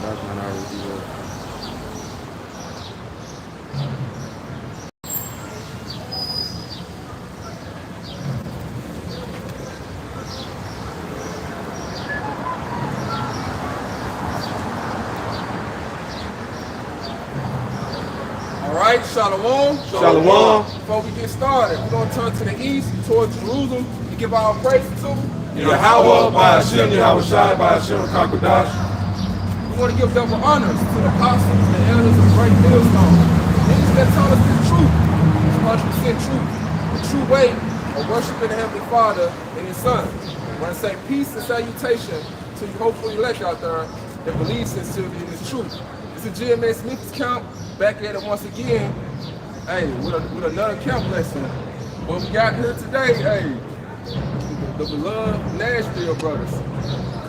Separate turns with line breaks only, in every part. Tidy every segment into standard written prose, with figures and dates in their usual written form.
God's minority will.
Alright, Shalom.
Shalom.
Before we get started, we're going to turn to the east, towards Jerusalem, to give our praise to
Yahweh, by Hashem, Yahweh Shai, by Hashem, Kakodash.
We want to give double honors to the apostles and elders of Great Millstone. These that tell us the truth, 100% truth, the true way of worshiping the Heavenly Father and His Son. I want to say peace and salutation to you hopeful elect out there that believe sincerely in this truth. It's a GMS MEMPHIS camp, back at it once again, hey, with another camp lesson. What we got here today, hey, the beloved Nashville brothers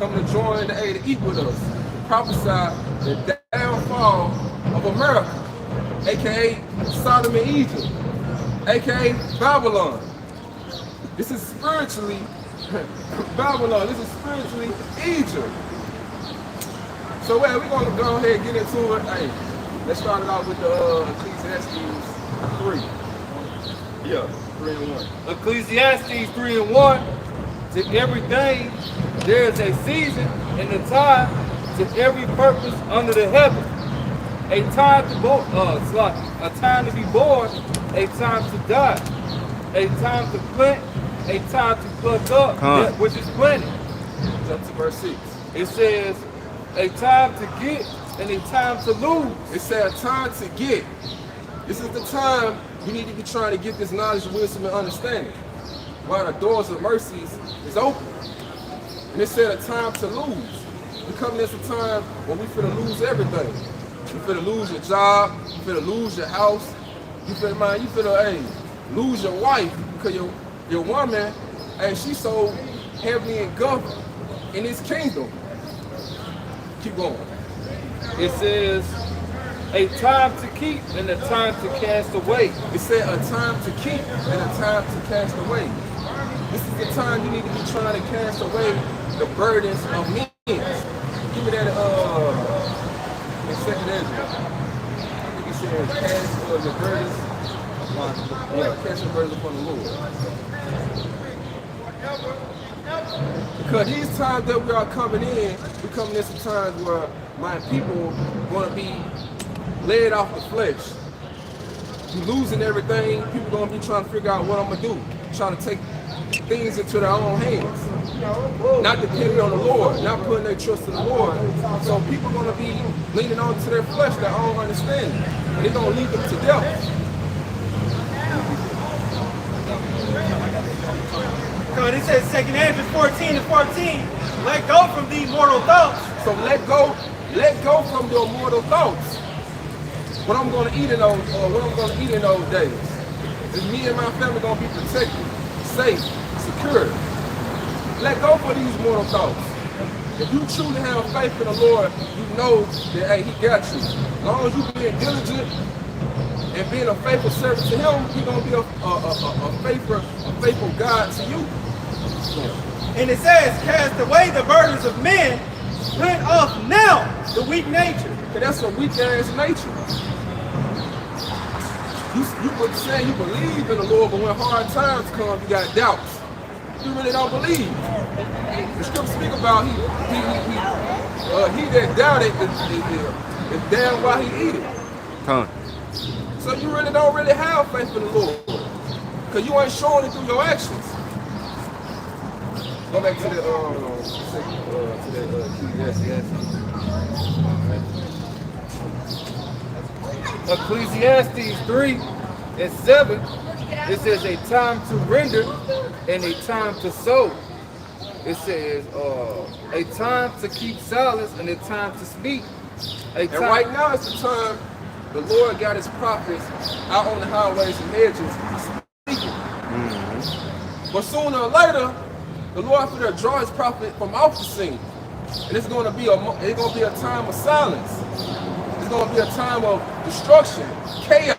coming to join the to eat with us, to prophesy the downfall of America, aka Sodom and Egypt, aka Babylon. This is spiritually Babylon. This is spiritually Egypt. So we're gonna go ahead and get into it. Hey, let's start it out with the Ecclesiastes 3. Yeah, 3 and 1.
Ecclesiastes 3 and 1. To everything there is a season and a time to every purpose under the heaven. A time to a time to be born, a time to die, a time to plant, a time to pluck up that which is planted.
Jump to verse 6.
It says a time to get and a time to lose.
It said a time to get. This is the time you need to be trying to get this knowledge, wisdom, and understanding. While the doors of mercies is open. And it said a time to lose. We're coming into a time when we finna lose everything. You finna lose your job, you finna lose your house, you finna lose your wife because your woman, and she's so heavily engulfed in this kingdom. Keep going.
It says a time to keep and a time to cast away.
It said a time to keep and a time to cast away. This is the time you need to be trying to cast away the burdens of men. Give me that in 2nd Ezra. I think he said cast the burdens. Yeah, cast the burdens upon the Lord. Because these times that we are coming in, we're coming into times where my people are going to be led off the flesh. You're losing everything. People are going to be trying to figure out what I'm going to do. Trying to take things into their own hands. Not depending on the Lord. Not putting their trust in the Lord. So people are going to be leaning on to their flesh, their own understanding. And it's going to lead them to death.
Because it says 2nd Ezra 14 and 14, let go from these mortal thoughts.
So let go from your mortal thoughts. What I'm going to eat in those days is me and my family going to be protected, safe, secure. Let go for these mortal thoughts. If you truly have faith in the Lord, you know that hey, He got you. As long as you being diligent and being a faithful servant to Him, He's going to be a faithful God to you.
And it says, cast away the burdens of men, put off now the weak nature.
And that's a weak ass nature. You would say you believe in the Lord, but when hard times come, you got doubts. You really don't believe. The scripture speak about he that doubted is damn why he eat it. So you really don't have faith in the Lord, because you ain't showing it through your actions. Go back to the
Ecclesiastes 3 and 7. It says a time to render and a time to sow. It says a time to keep silence and a time to speak.
And right now it's the time the Lord got His prophets out on the highways and hedges speaking. But sooner or later, the Lord will draw His prophet from off the scene, and it's going to be a time of silence. It's going to be a time of destruction, chaos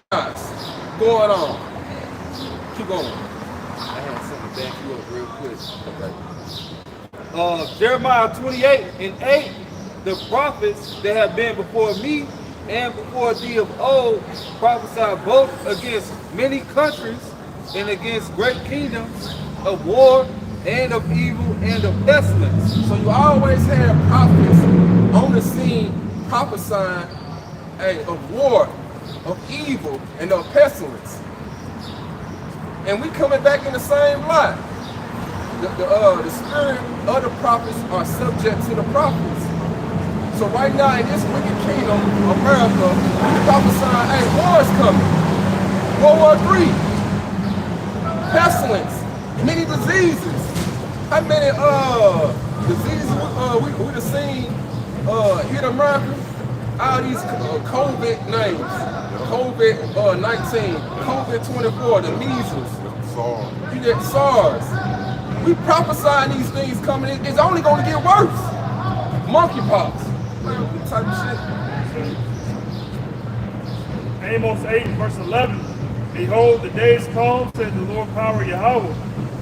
going on. Keep going.
I had something back you up real quick. Okay. Jeremiah 28 and 8. the prophets that have been before me and before thee of old prophesied both against many countries and against great kingdoms of war and of evil and of pestilence.
So you always have prophets on the scene prophesying of war, of evil, and of pestilence. And we coming back in the same line. The spirit of the prophets are subject to the prophets. So right now in this wicked kingdom, America, we prophesying, hey, war is coming. World War III, pestilence, many diseases. How many diseases we done seen here in America? All these COVID names, COVID-19, COVID-24, the measles, you get SARS. We prophesying these things coming in. It's only going to get worse. Monkeypox, type of shit.
Amos 8, verse 11. Behold, the days come, says the Lord power Yahweh,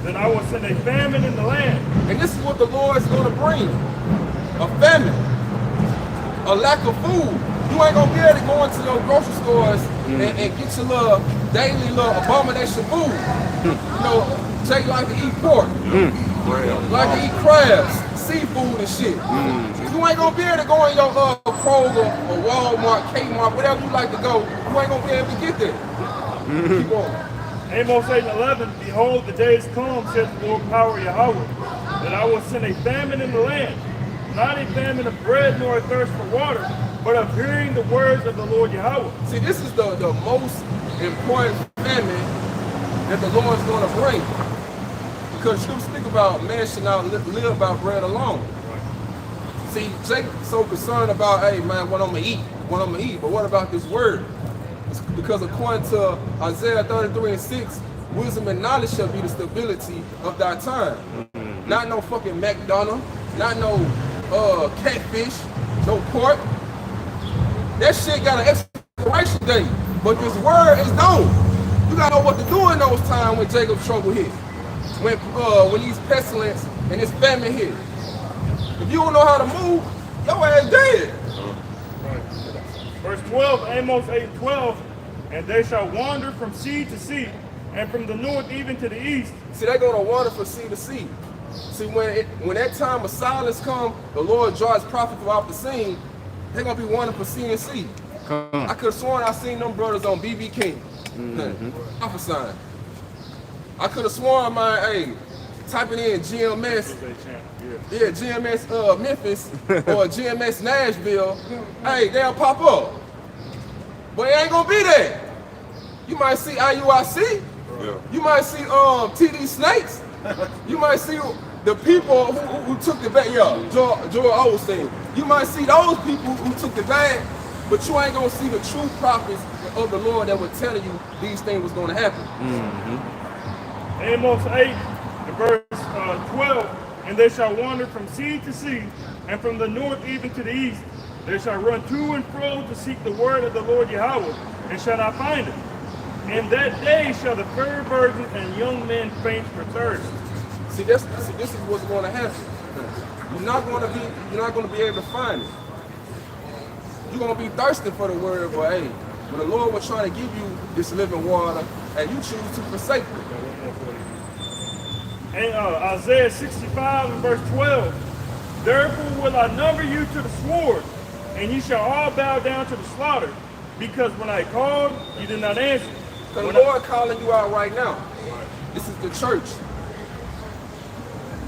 that I will send a famine in the land.
And this is what the Lord is going to bring. A famine. A lack of food. You ain't going to be able to go into your grocery stores and get your little daily little abomination food. You know, Jake like to eat pork. Like to eat crabs, seafood and shit. You ain't going to be able to go in your Kroger or Walmart, Kmart, whatever you like to go. You ain't going to be able to get there. Keep on.
Amos 8 and 11, behold, the days come, says the Lord power Yahweh, that I will send a famine in the land, not a famine of bread nor a thirst for water, but of hearing the words of the Lord Yahweh.
See, this is the most important famine that the Lord is going to bring. Because you speak about man should not live by bread alone. See, Jacob's so concerned about, hey man, what I'm going to eat, but what about this word? Because according to Isaiah 33 and 6, wisdom and knowledge shall be the stability of thy time. Not no fucking McDonald's, not no catfish, no pork. That shit got an expiration date, but this word is known. You gotta know what to do in those times when Jacob's trouble hit. When these pestilence and this famine hit. If you don't know how to move, your ass dead.
Verse 12, Amos 8:12, and they shall wander from sea to sea, and from the north even to the east.
See, they're going to wander from sea to sea. See, when that time of silence comes, the Lord draws prophets off the scene, they're going to be wandering from sea and sea. I could have sworn I seen them brothers on BB King. Prophesying. I could have sworn typing in GMS, GMS Memphis or GMS Nashville, hey, they'll pop up. But it ain't gonna be there. You might see IUIC, you might see TD Snakes, you might see the people who took the bag, Joel Osteen. You might see those people who took the bag, but you ain't gonna see the true prophets of the Lord that were telling you these things was gonna happen.
Amos 8, verse 12, and they shall wander from sea to sea, and from the north even to the east. They shall run to and fro to seek the word of the Lord Yahweh, and shall not find it. In that day shall the fair virgins and young men faint for thirst.
See, this is what's going to happen. You're not going to be able to find it. You're going to be thirsting for the word, but hey, when the Lord was trying to give you this living water, and you choose to forsake it.
And Isaiah 65 and verse 12, therefore will I number you to the sword, and you shall all bow down to the slaughter, because when I called, you did not answer.
The Lord calling you out right now. This is the church.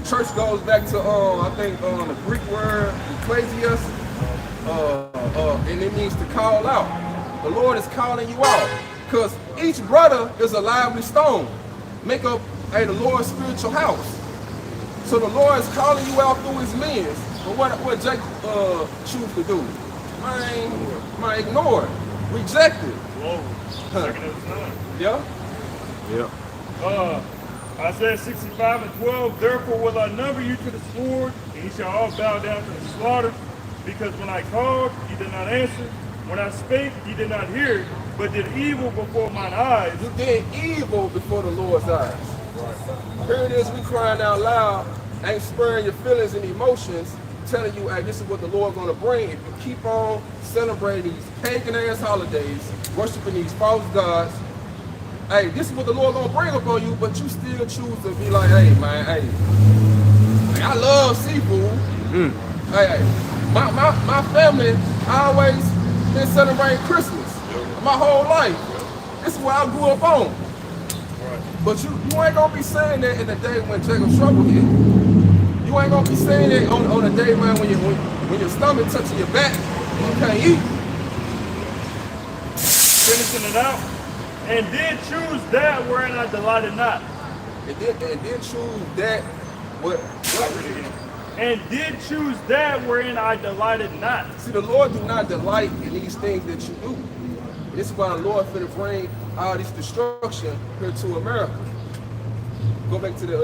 Church goes back to I think the Greek word ecclesias, and it means to call out. The Lord is calling you out, because each brother is a lively stone. Make up the Lord's spiritual house. So the Lord is calling you out through his men. But what Jacob choose to do? Man, ignore it. Reject it. Yeah?
Yeah. Isaiah 65 and 12, therefore will I number you to the sword, and you shall all bow down to the slaughter, because when I called, you did not answer. When I spake, you did not hear, but did evil before mine eyes.
You did evil before the Lord's eyes. Here it is, we crying out loud, ain't sparing your feelings and emotions, telling you, hey, this is what the Lord's gonna bring if you keep on celebrating these pagan ass holidays, worshiping these false gods. Hey, this is what the Lord gonna bring upon you, but you still choose to be like, hey man, hey, I love seafood. Hey, my family always been celebrating Christmas my whole life. This is what I grew up on. But you ain't gonna be saying that in the day when Jacob's trouble hit. You ain't gonna be saying that on the day, man, when your stomach touching your back and you can't eat.
Finishing it out. And did choose that wherein I delighted not.
And then choose that what?
And did choose that wherein I delighted not.
See, the Lord do not delight in these things that you do. This is why the Lord finna bring all this destruction here to America. Go back to the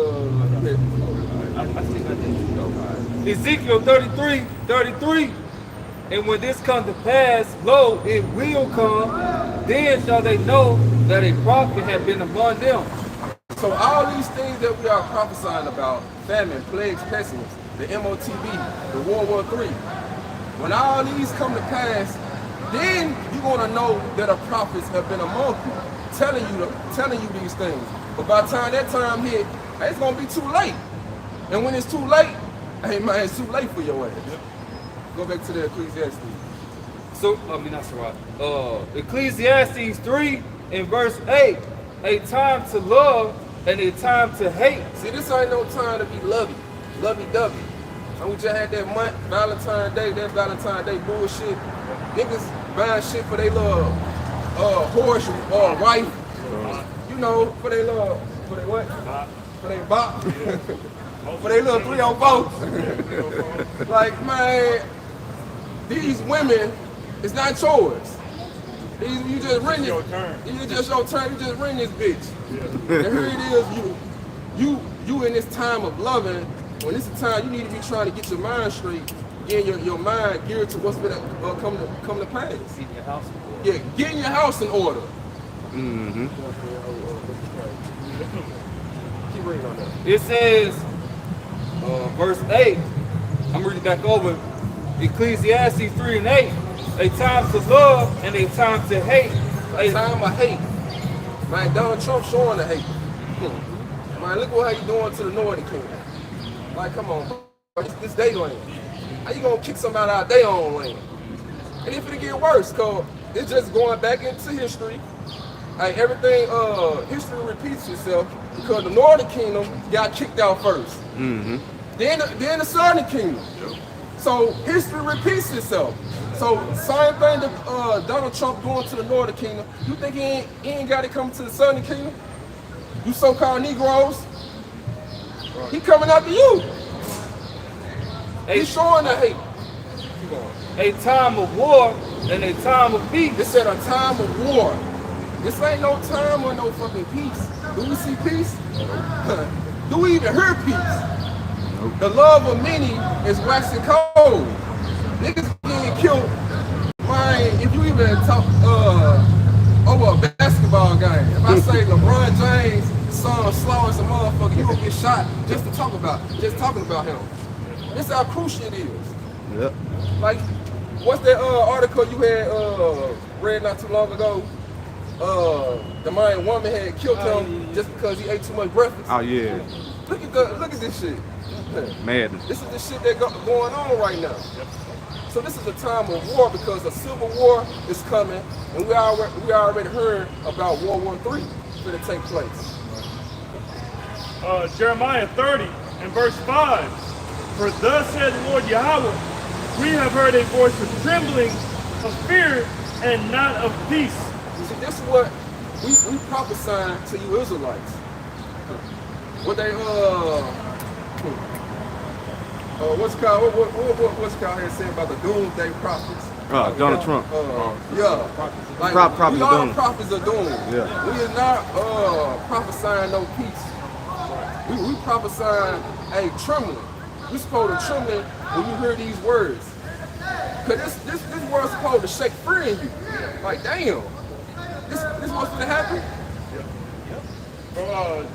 Ezekiel 33:33. And when this comes to pass, lo, it will come. Then shall they know that a prophet had been among them.
So all these things that we are prophesying about, famine, plagues, pestilence, the MOTB, the World War III, when all these come to pass, then you're gonna know that the prophets have been among you, telling you these things. But by the time that time hit, it's gonna be too late. And when it's too late, hey man, it's too late for your ass. Go back to the Ecclesiastes.
Ecclesiastes 3 and verse 8. A time to love and a time to hate.
See, this ain't no time to be lovey-dovey. And we just had that month, Valentine's Day, that Valentine's Day bullshit. Niggas buying shit for their little horse or wife. You know, for their little, for their what? For their bop. For their little 304. Like, man, these women, it's not yours. You just rent it. It's just your turn. You just rent this bitch. And here it is. You in this time of loving. When it's a time you need to be trying to get your mind straight, getting your mind geared to what's going to come to pass.
Getting your house in order.
Yeah, getting your house in order. Keep reading on that.
It says, verse 8. I'm reading back over. Ecclesiastes 3 and 8. A time to love and a time to hate.
A time of hate. Man, Donald Trump showing the hate. Man, look how you doing to the Northern Kingdom. Like, come on, this their land. How you gonna kick somebody out of their own land? And if it get worse, cause it's just going back into history. Like everything, history repeats itself because the Northern Kingdom got kicked out first. Then the Southern Kingdom. So history repeats itself. So same thing that Donald Trump going to the Northern Kingdom. You think he ain't got to come to the Southern Kingdom? You so-called Negroes, he coming after you. He's showing the hate.
A time of war and a time of peace.
This said a time of war. This ain't no time or no fucking peace. Do we see peace? Do we even hear peace? The love of many is waxing cold. Niggas getting killed. Man, if you even talk over a basketball game, if I say LeBron James' son slowing some motherfucker, you gonna get shot just talking about him. This is how crucial it is.
Yep.
Like, what's that article you had read not too long ago? The Mayan woman had killed him just because he ate too much breakfast.
Oh yeah.
Look at this shit.
Madness.
This is the shit that going on right now. So this is a time of war because a civil war is coming, and we already heard about World War III going to take place.
Jeremiah 30 and verse 5. For thus said the Lord Yahweh, we have heard a voice of trembling, of fear, and not of peace.
See, this is what we prophesying to you Israelites. What they what's called here saying about the doomsday prophets?
Donald Trump.
Yeah. Like,
Prophets
we
of
are
doom.
prophets of doom.
Yeah.
We is not prophesying no peace. We prophesying a trembling. We supposed to trembling when you hear these words. Cause this word's supposed to shake free in you. Like, damn. This what's gonna happen?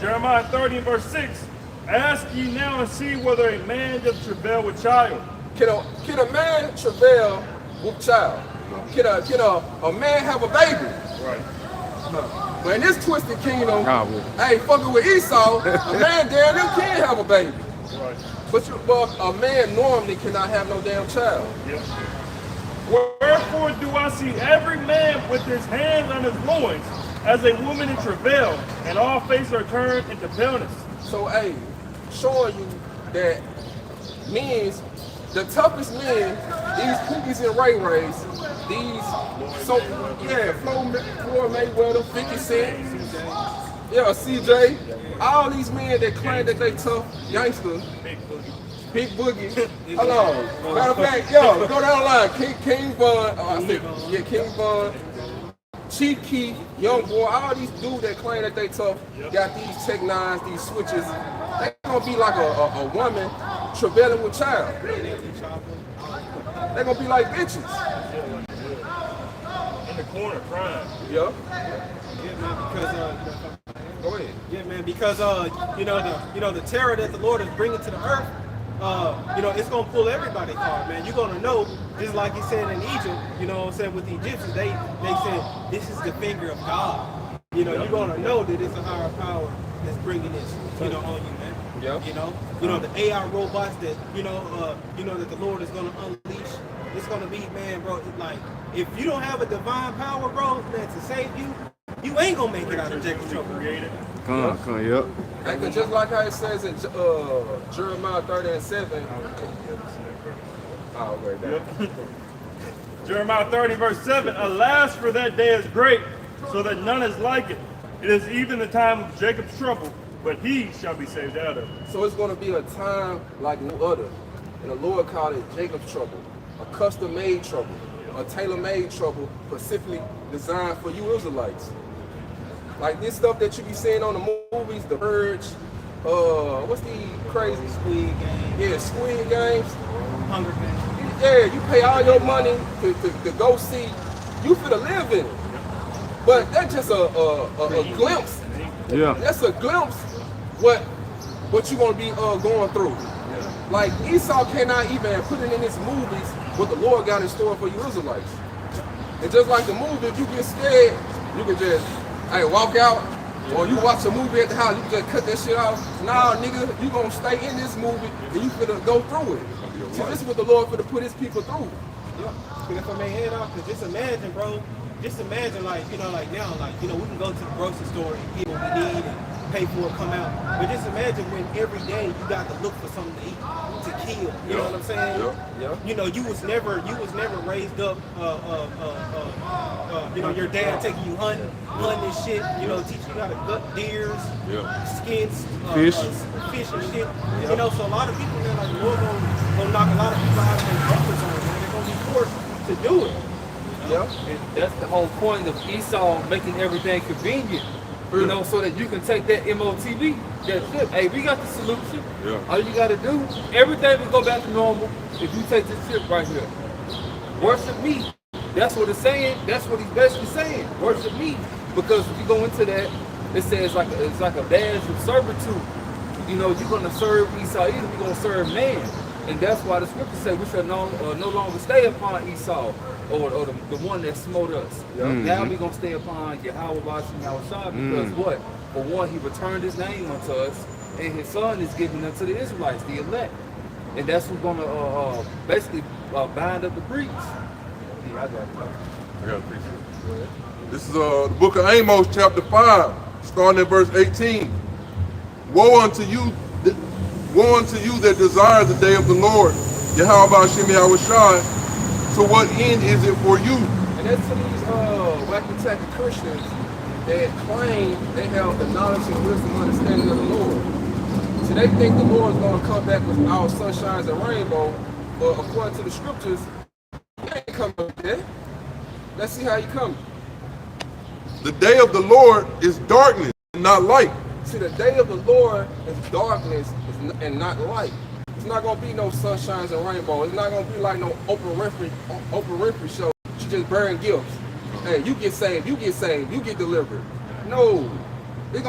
Jeremiah 30 and verse 6. Ask ye now and see whether a man doth travail with child,
Can a man travail with child? Can a man have a baby?
Right.
But in this twisted kingdom,
Nah, well.
hey, fucking with Esau, a man damn near can have a baby.
Right.
But a man normally cannot have no damn child.
Yep. Wherefore do I see every man with his hands on his loins, as a woman in travail, and all faces are turned into paleness.
So, hey, showing you that men's, the toughest men, these cookies and Ray Rays, these, so, yeah, Floyd Mayweather, 50 Cent, yeah, CJ, all these men that claim that they tough gangsters, Big Boogie, hello, matter of fact, yo, go down the line, King Von, King Von, Chief Keef, Young Boy, all these dudes that claim that they tough, got these Tech 9s, these switches, they gonna be like a woman travailing with child. They gonna be like bitches.
In the corner crying.
Yeah.
Yeah, man, because
Go ahead.
yeah, man, because the terror that the Lord is bringing to the earth, it's gonna pull everybody apart, man. You're gonna know, just like he said in Egypt, you know what I'm saying, with the Egyptians, they said this is the finger of God. You're gonna know that it's a higher power that's bringing this, on you, man.
Yeah.
The AI robots that that the Lord is gonna unleash. It's gonna be, man, bro. It's like, if you don't have a divine power, bro, man, to save you, you ain't gonna make it out of Jacob's trouble.
Created.
Come, yep.
And just like how it says in Jeremiah 30:7. Oh, wait,
Yep. Jeremiah 30, verse 7. Alas, for that day is great, so that none is like it. It is even the time of Jacob's trouble, but he shall be saved out of it.
So it's going to be a time like no other. And the Lord called it Jacob's trouble, a custom-made trouble, a tailor-made trouble, specifically designed for you Israelites. Like this stuff that you be seeing on the movies, The Purge, what's the crazy
Squid Game.
Yeah, Squid Games.
Hunger Games.
Yeah, you pay all your money to go see. You finna live in it. But that's just a glimpse.
Yeah.
That's a glimpse what you gonna be going through. Like Esau cannot even put it in his movies what the Lord got in store for you Israelites. And just like the movie, if you get scared, you can just walk out, or you watch a movie at the house, you can just cut that shit off. Nah, nigga, you gonna stay in this movie and you finna go through it. See, this is what the Lord finna put his people through.
Yeah. But if I may head off, cause just imagine, bro. Just imagine, now, we can go to the grocery store and get what we need and pay for it, come out. But just imagine when every day you got to look for something to eat, to kill. You know what I'm saying?
Yeah.
You was never raised up. Your dad taking you hunting and shit. Teaching you how to gut deers, skins,
Fish.
fish and shit. So a lot of people, man, like the Lord gonna knock a lot of people out of their comfort zone, man. They're gonna be forced to do it.
Yeah.
And that's the whole point of Esau making everything convenient. So that you can take that MOTV, that tip. Hey, we got the solution.
Yeah.
All you gotta do, everything will go back to normal if you take this tip right here. Worship me. That's what it's saying. That's what he's basically saying. Worship me. Because if you go into that, it says it's like a badge of servitude. You're gonna serve Esau, either you're gonna serve man. And that's why the scripture says we shall no longer stay upon Esau or the one that smote us. Now we're going to stay upon Yahweh Bashim Yahushua because what? For one, he returned his name unto us, and his son is given unto the Israelites, the elect. And that's what's going to basically bind up the Greeks. Yeah, I got it.
This is the book of Amos, chapter 5, starting at verse 18. Woe unto you that desire the day of the Lord, Yahweh Bashim Yahushua. To what end is it for you?
And that's to these wacky tacky Christians that claim they have the knowledge and wisdom and understanding of the Lord. So they think the Lord is going to come back with all sunshines and rainbow, but according to the scriptures, he ain't coming up there. Let's see how he comes.
The day of the Lord is darkness, not light.
See, the day of the Lord is darkness and not light. It's not gonna be no sunshines and rainbow. It's not gonna be like no Oprah Winfrey show. She just burying gifts. Hey, you get saved, you get delivered. No, it's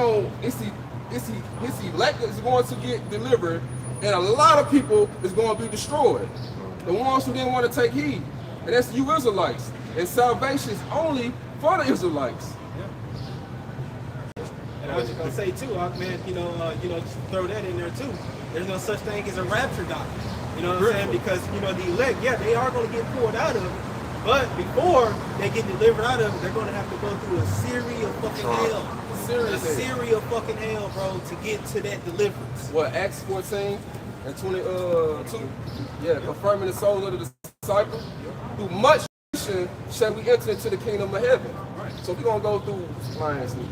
elect is going to get delivered, and a lot of people is going to be destroyed. the ones who didn't want to take heed. And that's you Israelites. And salvation is only for the Israelites.
And I was just gonna say too, man, just throw that in there too. There's no such thing as a rapture doctrine. You know what I'm saying? Because the elect, yeah, they are gonna get pulled out of it, but before they get delivered out of it, they're gonna have to go through a series of fucking hell. A series of fucking hell, bro, to get to that deliverance.
What, Acts 14 and 22? Yeah, confirming the soul of the disciple. Through much shall we enter into the kingdom of heaven. Right. So we're gonna go through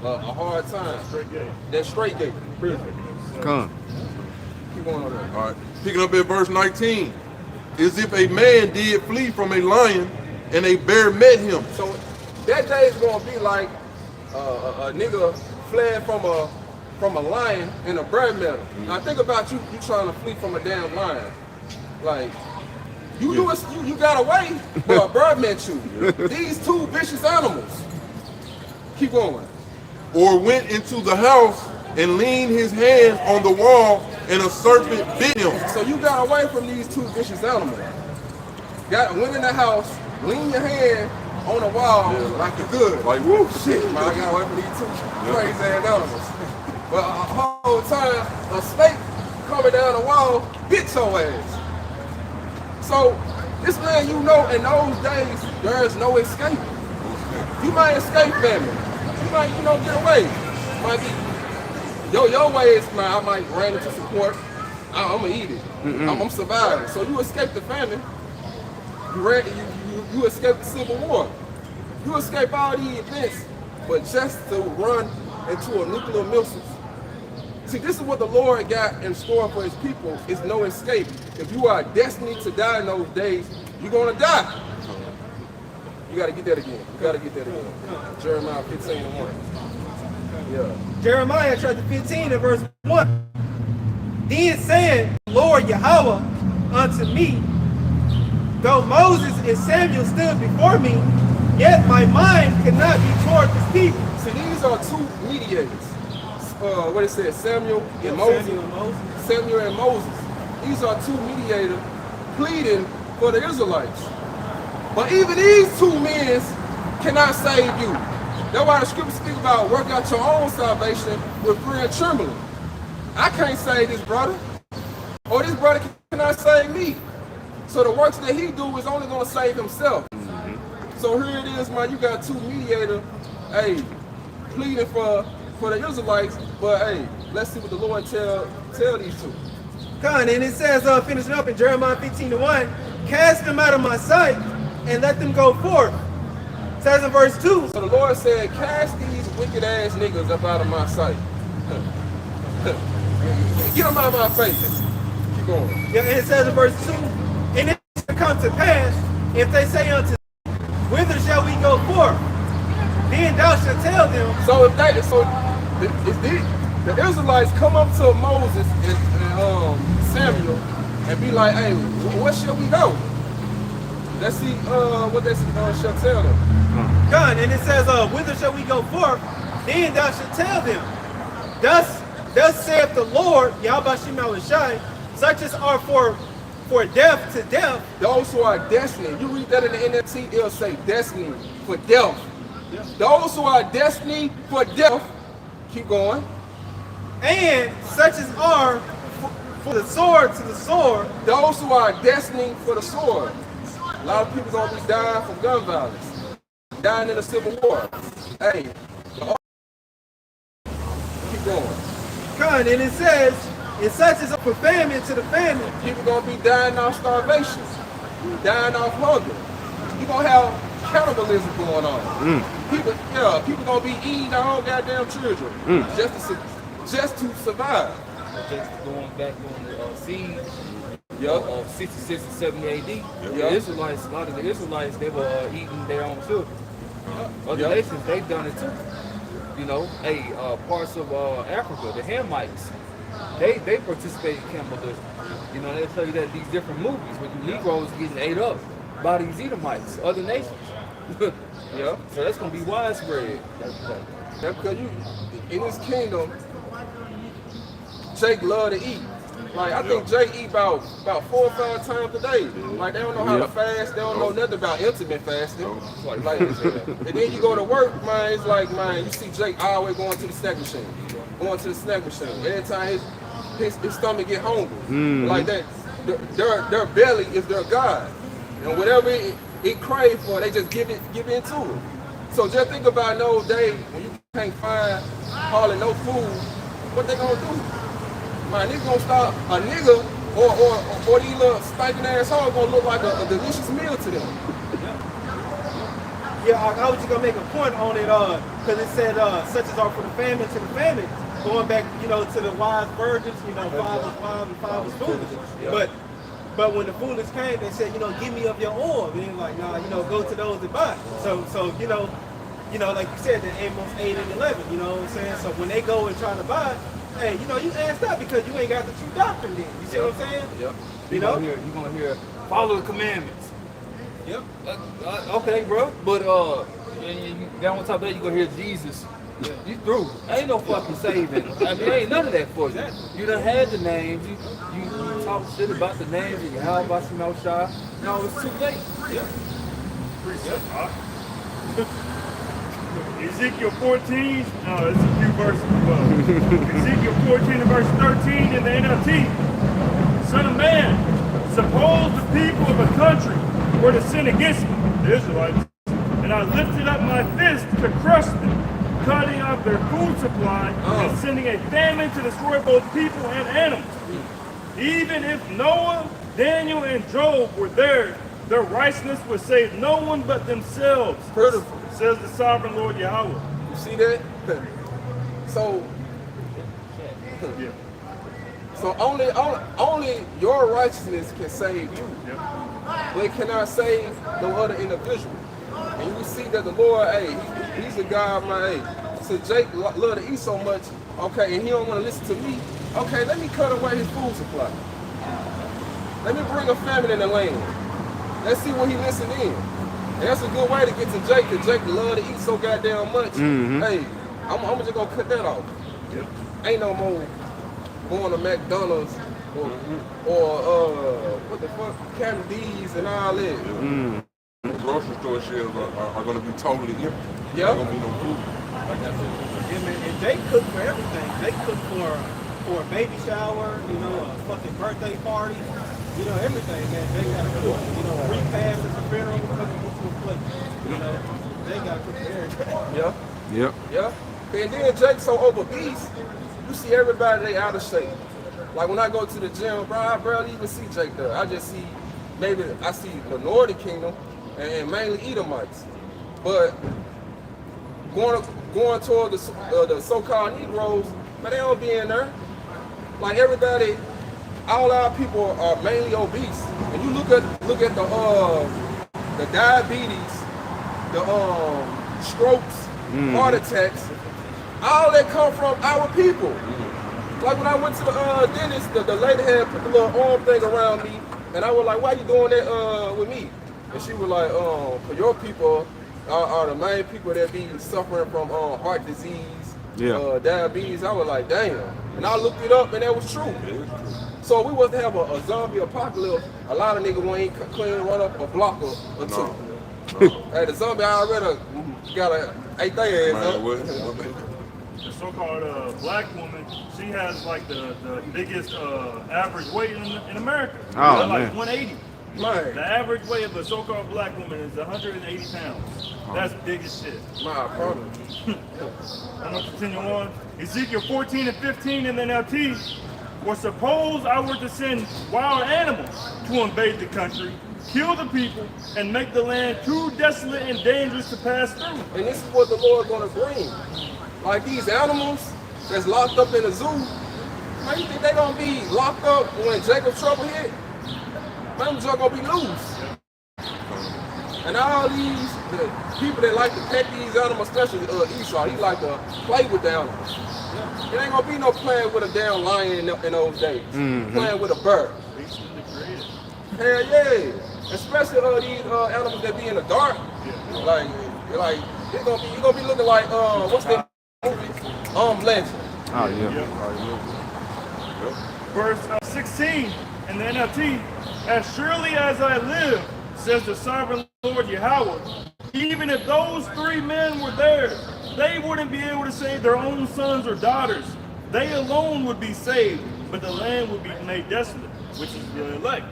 a hard time.
Straight gate.
That straight gate.
Come.
Keep going on there.
All right. Picking up at verse 19. As if a man did flee from a lion and a bear met him.
So that day is gonna be like a nigga fled from a lion and a bear met him. Now think about you trying to flee from a damn lion. Like you got away, but a bird met you. These two vicious animals. Keep going.
Or went into the house and leaned his hand on the wall, and a serpent bit him.
So you got away from these two vicious animals. Went in the house, leaned your hand on the wall like you good.
Like, woo,
shit, man, I got away from these two crazy ass animals. But a whole time, a snake coming down the wall bit your ass. So this man, in those days, there is no escape. You might escape famine. You might, get away. Might be, your way is, man, I might run into support. I'm gonna eat it. I'm surviving. So you escape the famine. You escape the civil war. You escape all these events, but just to run into a nuclear missile. See, this is what the Lord got in store for his people, is no escape. If you are destined to die in those days, you're gonna die. You gotta get that again. Jeremiah 15:1. Yeah.
Jeremiah chapter 15 and verse 1. Then said Lord Yahweh unto me, though Moses and Samuel stood before me, yet my mind cannot be toward this people.
See, these are two mediators. What it says, Samuel and Moses. Samuel and Moses. These are two mediators pleading for the Israelites. But even these two men cannot save you. That's why the scriptures speak about work out your own salvation with fear and trembling. I can't save this brother, or this brother cannot save me. So the works that he do is only going to save himself. So here it is, man. You got two mediators, pleading for the Israelites. But let's see what the Lord tell these two.
And it says, finishing up in Jeremiah 15:1, cast them out of my sight and let them go forth. It says in verse 2.
So the Lord said, cast these wicked ass niggas up out of my sight. Get them out of my face. Keep going.
Yeah, and it says in verse 2, and it shall come to pass, if they say unto thee, whither shall we go forth? Then thou shalt tell them.
So the Israelites come up to Moses and Samuel and be like, hey, where shall we go? Let's see what they shall tell them.
Done. And it says, whither shall we go forth? Then thou shalt tell them. Thus saith the Lord, Yahweh Shai, such as are for death to death.
Those who are destined. You read that in the NLT, it'll say destiny for death. Yeah. Those who are destined for death, keep going.
And such as are for the sword to the sword.
Those who are destined for the sword. A lot of people gonna be dying from gun violence, dying in the Civil War. Hey, keep going.
And it says, and such as for famine to the famine.
People gonna be dying off starvation, dying off hunger. You gonna have cannibalism going on. People gonna be eating their own goddamn children just to survive.
Just going back on the siege
of
66 and 70 AD. The Israelites, a lot of the Israelites, they were eating their own children. Other nations, they've done it too. Parts of Africa, the Hamites, they participate in cannibalism. They tell you that these different movies where the Negroes getting ate up by these Edomites, other nations. So that's gonna be widespread.
That's because in this kingdom, Jake love to eat. Like, I think Jake eat about 4 or 5 times a day. Like, they don't know how to fast. They don't know nothing about intermittent fasting. Like, and then you go to work, man, it's like, man, you see Jake always going to the snack machine. Going to the snack machine. Every time his stomach get hungry. Like that, their belly is their God. And whatever it crave for, they just give into it. So just think about those days when you can't find hardly no food, what they gonna do? Man, they gonna start a nigga or these little stinking ass hoes gonna look like a delicious meal to them.
Yeah, I was just gonna make a point on it, because it said such as are for the famine to the famine, going back, you know, to the wise virgins, you know, 5 was wise and 5 was foolish. But when the foolish came, they said, you know, give me of your oil. And they're like, nah, you know, go to those that buy. So you know, like you said, the Amos 8 and 11, you know what I'm saying? So when they go and try to buy, hey, you know, you asked up because you ain't got the true doctrine then. You see what I'm saying?
Yep.
You know?
You're gonna hear, follow the commandments.
Yep.
Okay, bro. But down on top of that, you're gonna hear Jesus. You through. Ain't no fucking saving. I mean, ain't none of that for you. You done had the names. You talk shit about the names. You how about some no shot. No, it's too late.
Yeah.
Ezekiel 14, it's a few verses above. Ezekiel 14 and verse 13 in the NLT. Son of man, suppose the people of a country were to sin against me, the Israelites, and I lifted up my fist to crush them, cutting off their food supply and sending a famine to destroy both people and animals. Even if Noah, Daniel, and Job were there, their righteousness would save no one but themselves, says the sovereign Lord Yahweh.
You see that? So only your righteousness can save you. But it cannot save no other individual. And you will see that the Lord, hey, he's a God, man. Hey, so Jake love to eat so much, okay, and he don't want to listen to me. Okay, let me cut away his food supply. Let me bring a famine in the land. Let's see what he listen in. And that's a good way to get to Jake, because Jake love to eat so goddamn much. Hey, I'm just gonna cut that off. Ain't no more going to McDonald's or what the fuck, Captain D's and all that.
Grocery store shelves are going to be totally empty.
Yeah.
There's going to be no food.
And they cook for everything. They cook for a baby shower, you know, a fucking birthday party, you know, everything, man. They gotta cook. You know, repast at the funeral, cooking to a plate. You know, they gotta cook for everything.
Yeah. And then Jake's so obese, you see everybody, they out of shape. Like when I go to the gym, bro, I barely even see Jake there. I just see, maybe I see the Northern Kingdom and mainly Edomites. But going toward the so-called Negroes, but they don't be in there. Like everybody, all our people are mainly obese. And you look at the diabetes, the strokes, heart attacks, all that come from our people. Like when I went to the dentist, the lady had put the little arm thing around me, and I was like, "Why you doing that with me?" And she was like, "For your people are the main people that be suffering from heart disease, diabetes." I was like, "Damn!" And I looked it up, and that was true. So we was to have a zombie apocalypse. A lot of niggas ain't clean run up a block or two. Hey, the zombie already got ate their ass up.
The so-called black woman, she has like the biggest average weight in America.
Oh,
like
man.
180.
Man.
The average weight of a so-called black woman is 180 pounds. That's big as shit.
My problem.
I'm going to continue on. Ezekiel 14 and 15 in the NLT. Or suppose I were to send wild animals to invade the country, kill the people, and make the land too desolate and dangerous to pass through.
And this is what the Lord gonna bring. Like these animals that's locked up in a zoo, man, you think they gonna be locked up when Jacob's trouble hit? Man, them gonna be loose. And all these the people that like to pet these animals, especially Esau, he like to play with the animals. It ain't gonna be no playing with a damn lion in those days. Playing with a bird. Hell yeah. Especially these animals that be in the dark. Like you're gonna be looking like what's that movie? Legend.
Oh, yeah.
Verse 16 in the NLT, as surely as I live, says the sovereign Lord Yahweh, even if those 3 men were there, they wouldn't be able to save their own sons or daughters. They alone would be saved, but the land would be made desolate, which is the elect.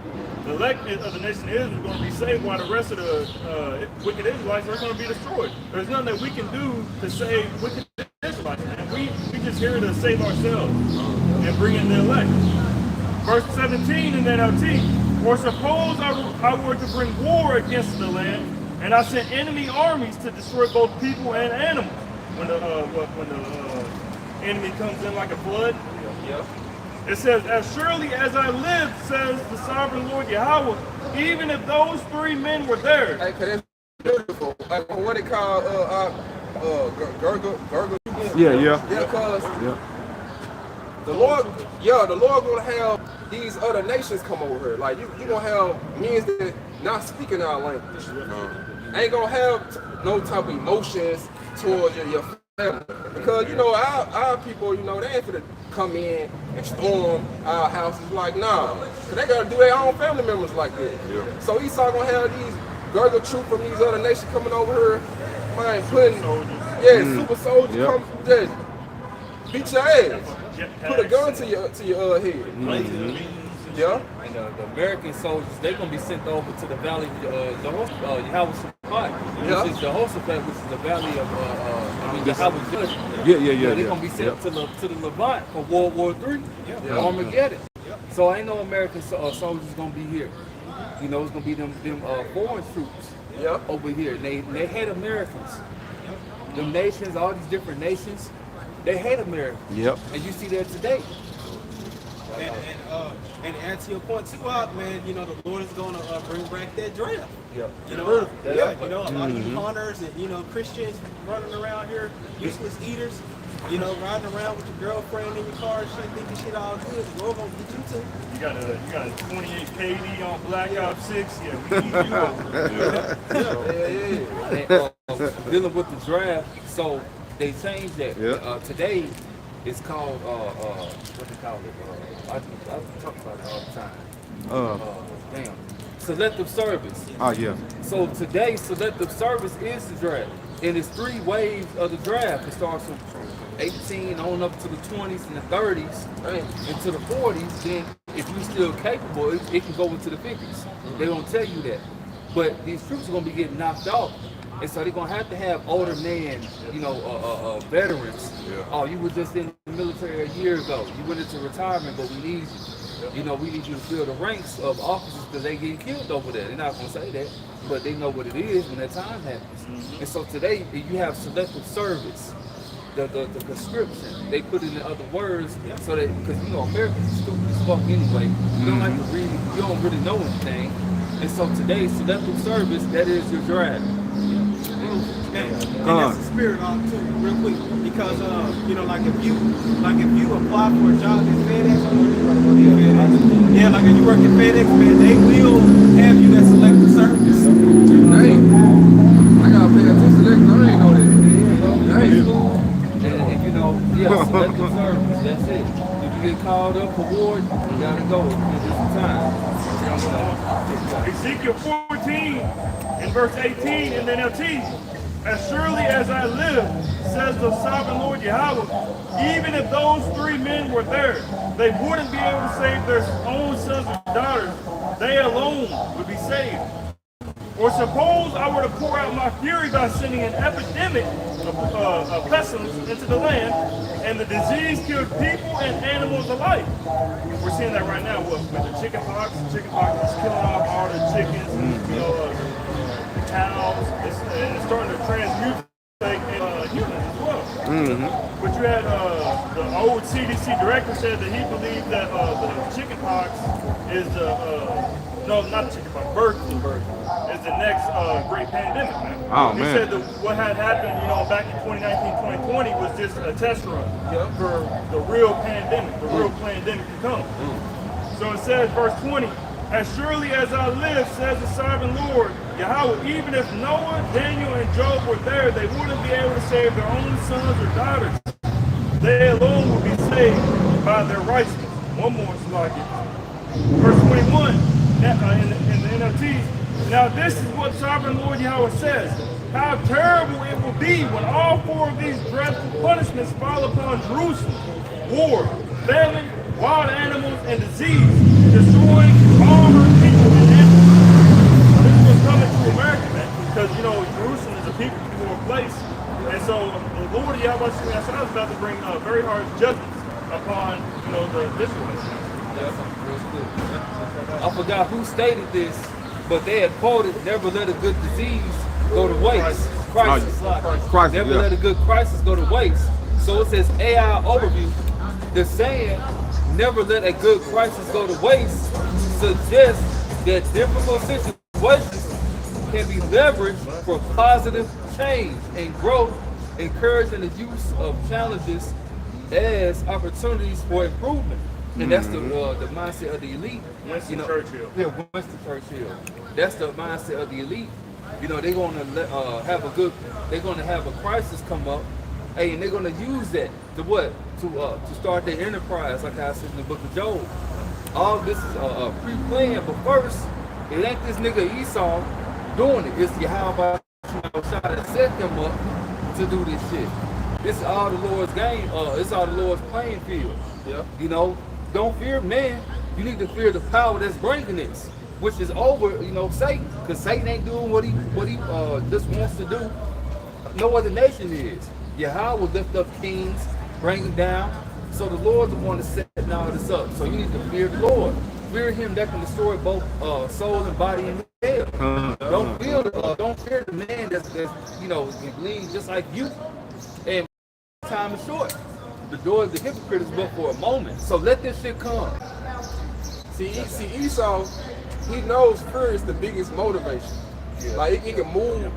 The elect of the nation of Israel is going to be saved, while the rest of the wicked Israelites are going to be destroyed. There's nothing that we can do to save wicked Israelites, and we just here to save ourselves and bring in the elect. Verse 17 in the NLT, or suppose I were to bring war against the land, and I sent enemy armies to destroy both people and animals. When the enemy comes in like a flood, it says, as surely as I live, says the sovereign Lord Yahweh, even if those 3 men were there.
Hey, cause that's beautiful. Like what they call gurgle. Yeah, cause the Lord gonna have these other nations come over here. Like you gonna have men that not speaking our language. Ain't gonna have no type of emotions towards your family. Because our people, they ain't finna come in and storm our houses like nah. Cause they gotta do their own family members like that. Yeah. So Esau gonna have these gurgle troops from these other nations coming over here, man, putting super soldiers come just beat your ass. Put a gun to your head. Yeah.
And the American soldiers, they're gonna be sent over to the valley, Yahweh Shabbat, which is Jehoshaphat, which is the valley of Yahweh judgment. They're gonna be sent to the Levant for World War III, Armageddon. So ain't no American soldiers gonna be here. It's gonna be them foreign troops over here. They hate Americans. Them nations, all these different nations, they hate Americans. And you see that today.
And to answer your point too, man, the Lord is going to bring back that draft. A lot of you hunters and Christians running around here, useless eaters, riding around with your girlfriend in your car, shit, thinking shit all good. The Lord gonna get you too.
You got a 28 KD on Black Ops 6. Yeah, we need you over.
Dealing with the draft, so they changed that. Today, it's called what they call it. I talk about it all the time. Selective service. So today, selective service is the draft. And it's 3 waves of the draft. It starts from 18 on up to the 20s and the 30s, into the 40s. Then if you're still capable, it can go into the 50s. They don't tell you that. But these troops are going to be getting knocked off. And so they're going to have older men, veterans. Oh, you were just in the military a year ago. You went into retirement, but we need you. We need you to fill the ranks of officers because they getting killed over there. They're not going to say that, but they know what it is when that time happens. And so today, you have selective service. The conscription, they put in the other words so that, because Americans are stupid as fuck anyway. You don't like to read, you don't really know anything. And so today, selective service, that is your draft.
And that's the spirit too, real quick, because like if you apply for a job at FedEx, like if you work at FedEx, man, they will have you that selective service.
Hey, I gotta pay attention to that. I ain't know that.
Selective service, that's it. If you get called up for war, you gotta go. There's some time.
Ezekiel 14 in verse 18 in the NLT. As surely as I live, says the sovereign Lord Yahweh, even if those 3 men were there, they wouldn't be able to save their own sons or daughters. They alone would be saved. Or suppose I were to pour out my fury by sending an epidemic of pestilence into the land, and the disease killed people and animals alike. We're seeing that right now with the chicken pox. Chicken pox is killing off all the chickens, cows. It's starting to transmute humans as well. But you had the old CDC director said that he believed that the chicken pox is no, not chicken pox, bird flu is the next great pandemic, man. He said that what had happened, back in 2019, 2020 was just a test run for the real pandemic, the real pandemic to come. So it says, verse 20, as surely as I live, says the sovereign Lord, Yahweh, even if Noah, Daniel, and Job were there, they wouldn't be able to save their own sons or daughters. They alone would be saved by their righteousness. one more slide. Verse 21 in the NLT. Now this is what Sovereign Lord Yahweh says. How terrible it will be when all four of these dreadful punishments fall upon Jerusalem. War, famine, wild animals, and disease, destroying all her people and animals. This was coming to America, man, because, you know, Jerusalem is a people before a place. And so the Lord Yahweh is about to bring very hard judgments upon, you know, the Israelites.
I forgot who stated this, but they had quoted, never let a good disease go to waste. Crisis. Never let a good crisis go to waste. So it says AI overview. The saying, never let a good crisis go to waste, suggests that difficult situations can be leveraged for positive change and growth, encouraging the use of challenges as opportunities for improvement. And that's the mindset of the elite.
Winston Churchill.
Yeah, Winston Churchill. That's the mindset of the elite. You know, they're gonna have a crisis come up, hey, and they're gonna use that to what? To start their enterprise, like I said in the book of Job. All this is pre-planned, but first, it ain't this nigga Esau doing it. It's Yahweh trying to set them up to do this shit. This is all the Lord's game. It's all the Lord's playing field.
Yeah.
You know, don't fear man. You need to fear the power that's bringing this, which is over. You know, Satan, because Satan ain't doing what he just wants to do. No other nation is. Yahweh will lift up kings, bring them down. So the Lord's the one that's setting all this up. So you need to fear the Lord. Fear Him that can destroy both soul and body in hell. Don't fear the man that's you know bleeds just like you. And time is short. The door of the hypocrite is but for a moment. So let this shit come.
See Esau, he knows fear is the biggest motivation. Yeah. Like it can move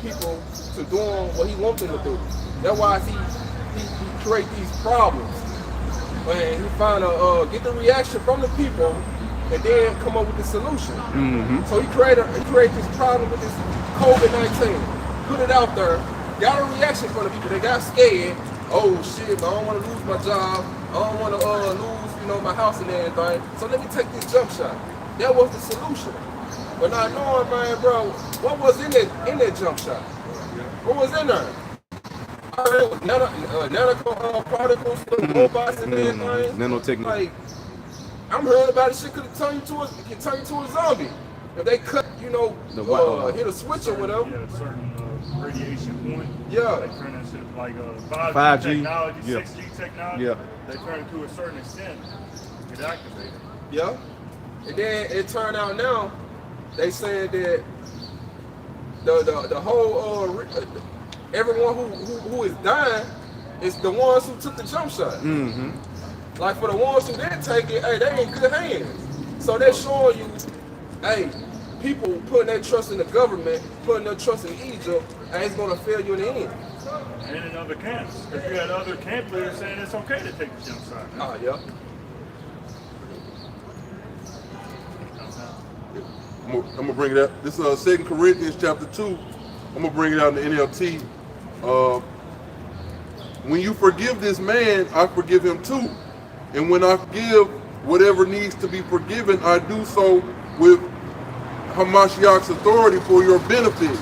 people to doing what he wants them to do. That's why he create these problems. And he find get the reaction from the people and then come up with the solution. So he create this problem with this COVID-19, put it out there, got a reaction from the people. They got scared. Oh shit, but I don't want to lose my job. I don't want to lose, you know, my house and everything. So let me take this jump shot. That was the solution. But not knowing, man, bro, what was in that jump shot? What was in there? Nanoparticles, robots and everything.
Nanotechnology.
Like, I'm hearing about this shit could turn you to a zombie. If they cut, you know, hit a switch or whatever.
Yeah, a certain radiation point.
Yeah.
They turn that shit like 5G
5G
technology,
yeah.
6G technology.
Yeah.
They turn it to a certain extent, get activated.
Yeah. And then it turned out now, they said that the whole everyone who is dying is the ones who took the jump shot. Like for the ones who didn't take it, hey, they in good hands. So they're showing you, hey, people putting their trust in the government, putting their trust in Egypt, and it's gonna fail you in the end.
And in other camps, because you had other camp leaders saying it's okay to take the jump shot.
Yeah.
I'm gonna bring it up. This is 2 Corinthians chapter 2. I'm gonna bring it out in the NLT. When you forgive this man, I forgive him too. And when I forgive whatever needs to be forgiven, I do so with Hamashiach's authority for your benefit,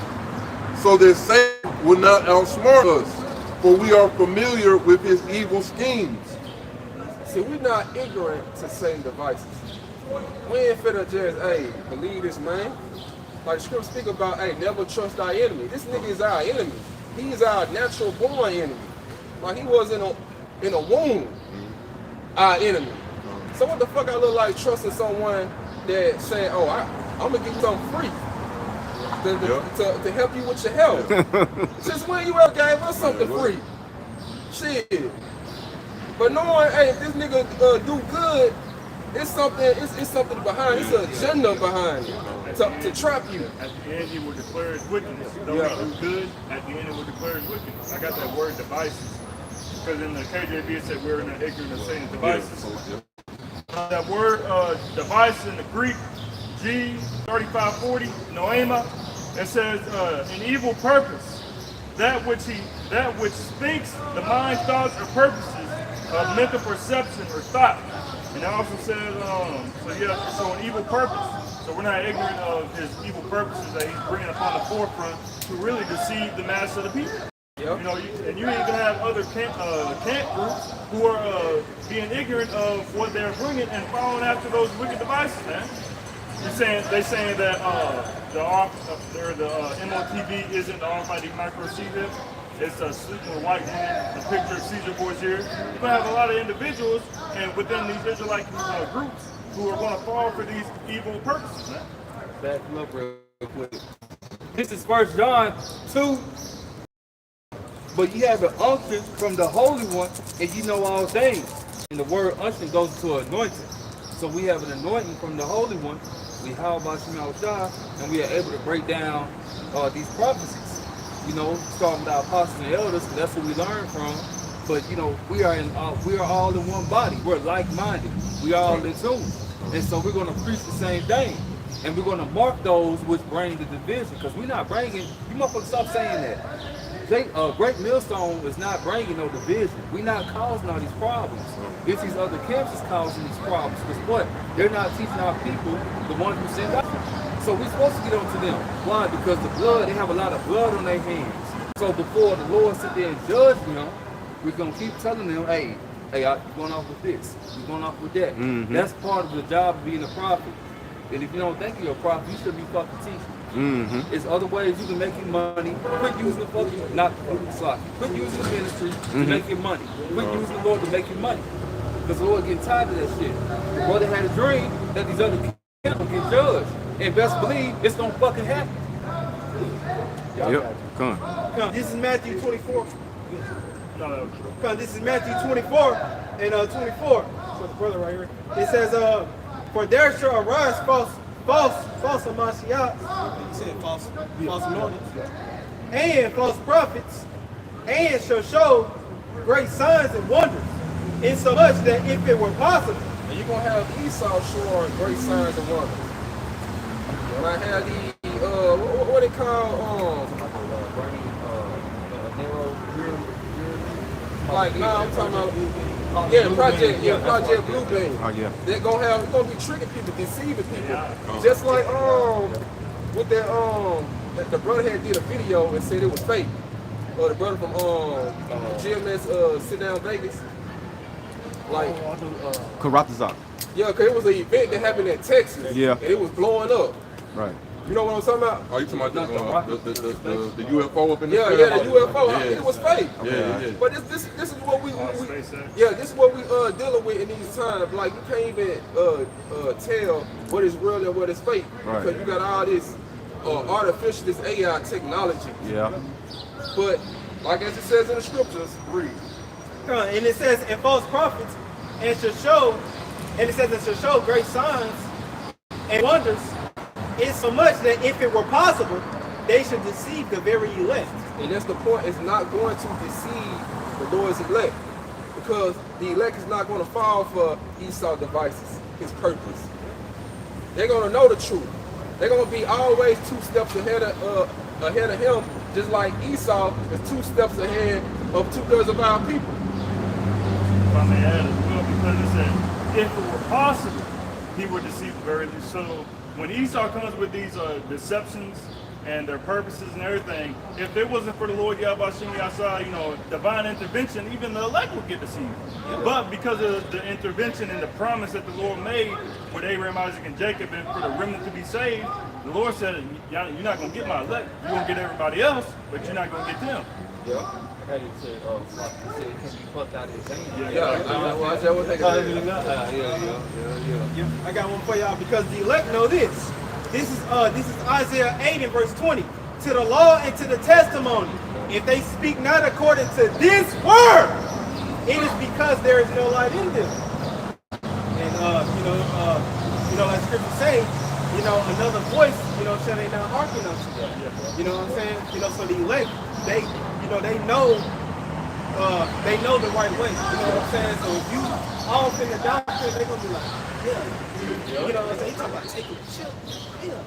so that Satan will not outsmart us, for we are familiar with his evil schemes.
See, we're not ignorant to Satan's devices. We ain't finna just, hey, believe this man. Like scripture speak about, hey, never trust our enemy. This nigga is our enemy. He's our natural born enemy. Like he was in a womb, our enemy. So what the fuck I look like trusting someone that saying, oh, I'm gonna give you something free to help you with your health. Since when you ever gave us something free? Shit. But knowing, hey, if this nigga do good, it's something behind. It's an agenda behind it to trap you.
At the end, he will declare his wickedness. Though he do good, at the end, it will declare his wickedness. I got that word devices. Because in the KJV, it said we're not ignorant of Satan's devices. That word device in the Greek, G3540, noema, it says an evil purpose. That which thinks the mind, thoughts, or purposes of mental perception or thought. And it also says, so an evil purpose. So we're not ignorant of his evil purposes that he's bringing upon the forefront to really deceive the mass of the people.
Yep.
You know, and you even have other camp groups who are being ignorant of what they're bringing and following after those wicked devices, man. They're saying that the MOTV isn't the Almighty Micro Caesar. It's a sleeping white woman, the picture of Caesar boys here. You're going to have a lot of individuals and within these Israelite groups who are going to fall for these evil purposes, man.
Back them up real quick. This is 1 John 2. But you have an unction from the Holy One, and you know all things. And the word unction goes to anointing. So we have an anointing from the Holy One. We how about Shema, and we are able to break down these prophecies. You know, starting with our apostles and elders, because that's what we learn from. But you know, we are all in one body. We're like-minded. We are all in tune, and so we're going to preach the same thing, and we're going to mark those which bring the division. Because we're not bringing. You motherfuckers stop saying that. Great Millstone is not bringing no division. We're not causing all these problems. It's these other camps is causing these problems. Because what? They're not teaching our people, the ones who send out. So we're supposed to get on to them. Why? Because the blood, they have a lot of blood on their hands. So before the Lord sit there and judge them, we're going to keep telling them, hey, you're going off with this. You're going off with that. Mm-hmm. That's part of the job of being a prophet. And if you don't think you're a prophet, you should be fucking teaching. Mm-hmm. There's other ways you can make your money. Quit using the fucking, not sloppy. Quit using the ministry to make your money. Quit using the Lord to make your money. Because the Lord getting tired of that shit. The brother had a dream that these other camps will get judged. And best believe it's gonna fucking happen.
Yep, come on.
This is Matthew 24. This is Matthew 24 and 24. So the brother right here. It says, for there shall arise false Mashiach, he said false anointings, and false prophets, and shall show great signs and wonders, insomuch that if it were possible,
And you're going to have Esau showing great signs and wonders. When I had the, what they call, like, now I'm talking about, Project Bluebeam.
Oh, yeah.
They're gonna be tricking people, deceiving people. Just like, with that, the brother had did a video and said it was fake. Or the brother from, GMS, Sit Down Vegas. Like,
Karatazak.
yeah, because it was an event that happened in Texas.
Yeah.
And it was blowing up.
Right.
You know what I'm talking about?
Are you talking about the UFO up in the
Yeah,
sky?
the UFO.
Yeah.
It was fake.
Yeah.
But this is what we this is what we dealing with in these times. Like you can't even tell what is real and what is fake.
Right.
Because you got all this artificial, this AI technology.
Yeah.
But like as it says in the scriptures, read.
and it says, and false prophets, and it shall show great signs and wonders, insomuch that if it were possible, they should deceive the very elect.
And that's the point. It's not going to deceive the Lord's elect. Because the elect is not going to fall for Esau devices, his purpose. They're going to know the truth. They're going to be always 2 steps ahead of him, just like Esau is 2 steps ahead of 2/3 of our people.
If I may add as well, because it said, if it were possible, he would deceive the very elect. So when Esau comes with these deceptions and their purposes and everything, if it wasn't for the Lord Yahweh Yasa, divine intervention, even the elect would get deceived. Yeah. But because of the intervention and the promise that the Lord made with Abraham, Isaac, and Jacob, and for the remnant to be saved, the Lord said, you're not going to get my elect. You're going to get everybody else, but you're not going to get them.
Yeah.
I had to say, can be plucked out of his hand.
I got one for y'all because the elect know this. This is Isaiah 8 and verse 20. To the law and to the testimony, if they speak not according to this word, it is because there is no light in them. And like scripture say, another voice, shall they not hearken unto them. You know what I'm saying? So the elect, they know the right way. You know what I'm saying? So if you off in the doctrine, they're gonna be like, you know what I'm saying? You talking about taking a chill. Yeah.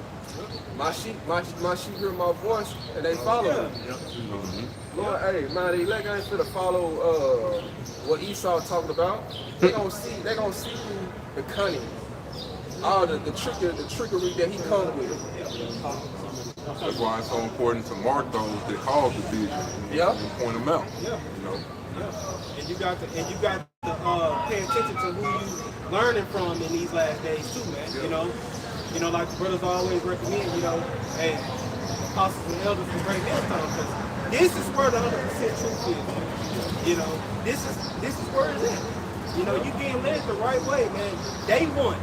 My sheep hear my voice and they follow me. Lord, hey, man, the elect ain't finna follow what Esau talking about. They gonna see you the cunning, all the trickery that he comes with.
That's why it's so important to mark those that cause division and point them out.
Yeah.
You know.
Yeah. And you got to pay attention to who you learning from in these last days too, man.
Yeah.
You know, like the brothers always recommend, hey, apostles and elders from Great Millstone, because this is where the 100% truth is. This is where it's at. You being led the right way, man. Day one.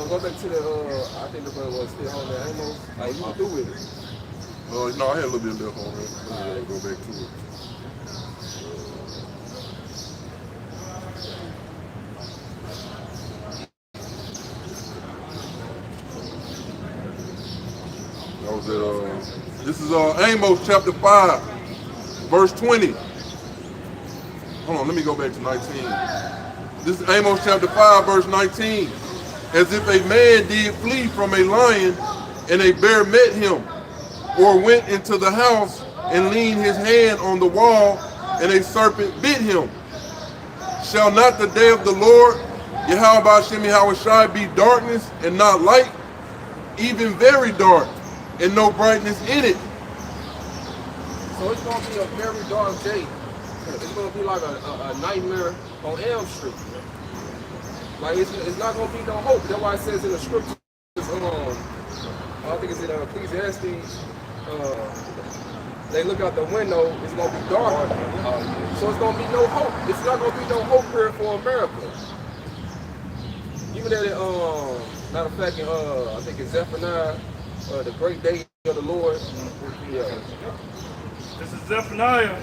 Go back to the, I think the brother was still on there. Amos, like, you do with it.
No, I had a little bit left on it. Go back to it. That was it. This is Amos chapter 5, verse 20. Hold on, let me go back to 19. This is Amos chapter 5, verse 19. As if a man did flee from a lion, and a bear met him, or went into the house and leaned his hand on the wall, and a serpent bit him. Shall not the day of the Lord, Yahweh Shai, be darkness and not light, even very dark, and no brightness in it?
So it's going to be a very dark day. It's going to be like a nightmare on Elm Street. Like, it's not going to be no hope. That's why it says in the scriptures, I think it's in Ecclesiastes, they look out the window, it's going to be dark. So it's going to be no hope. It's not going to be no hope here for America. Even that, matter of fact, I think it's Zephaniah, the great day of the Lord. Yeah.
This is Zephaniah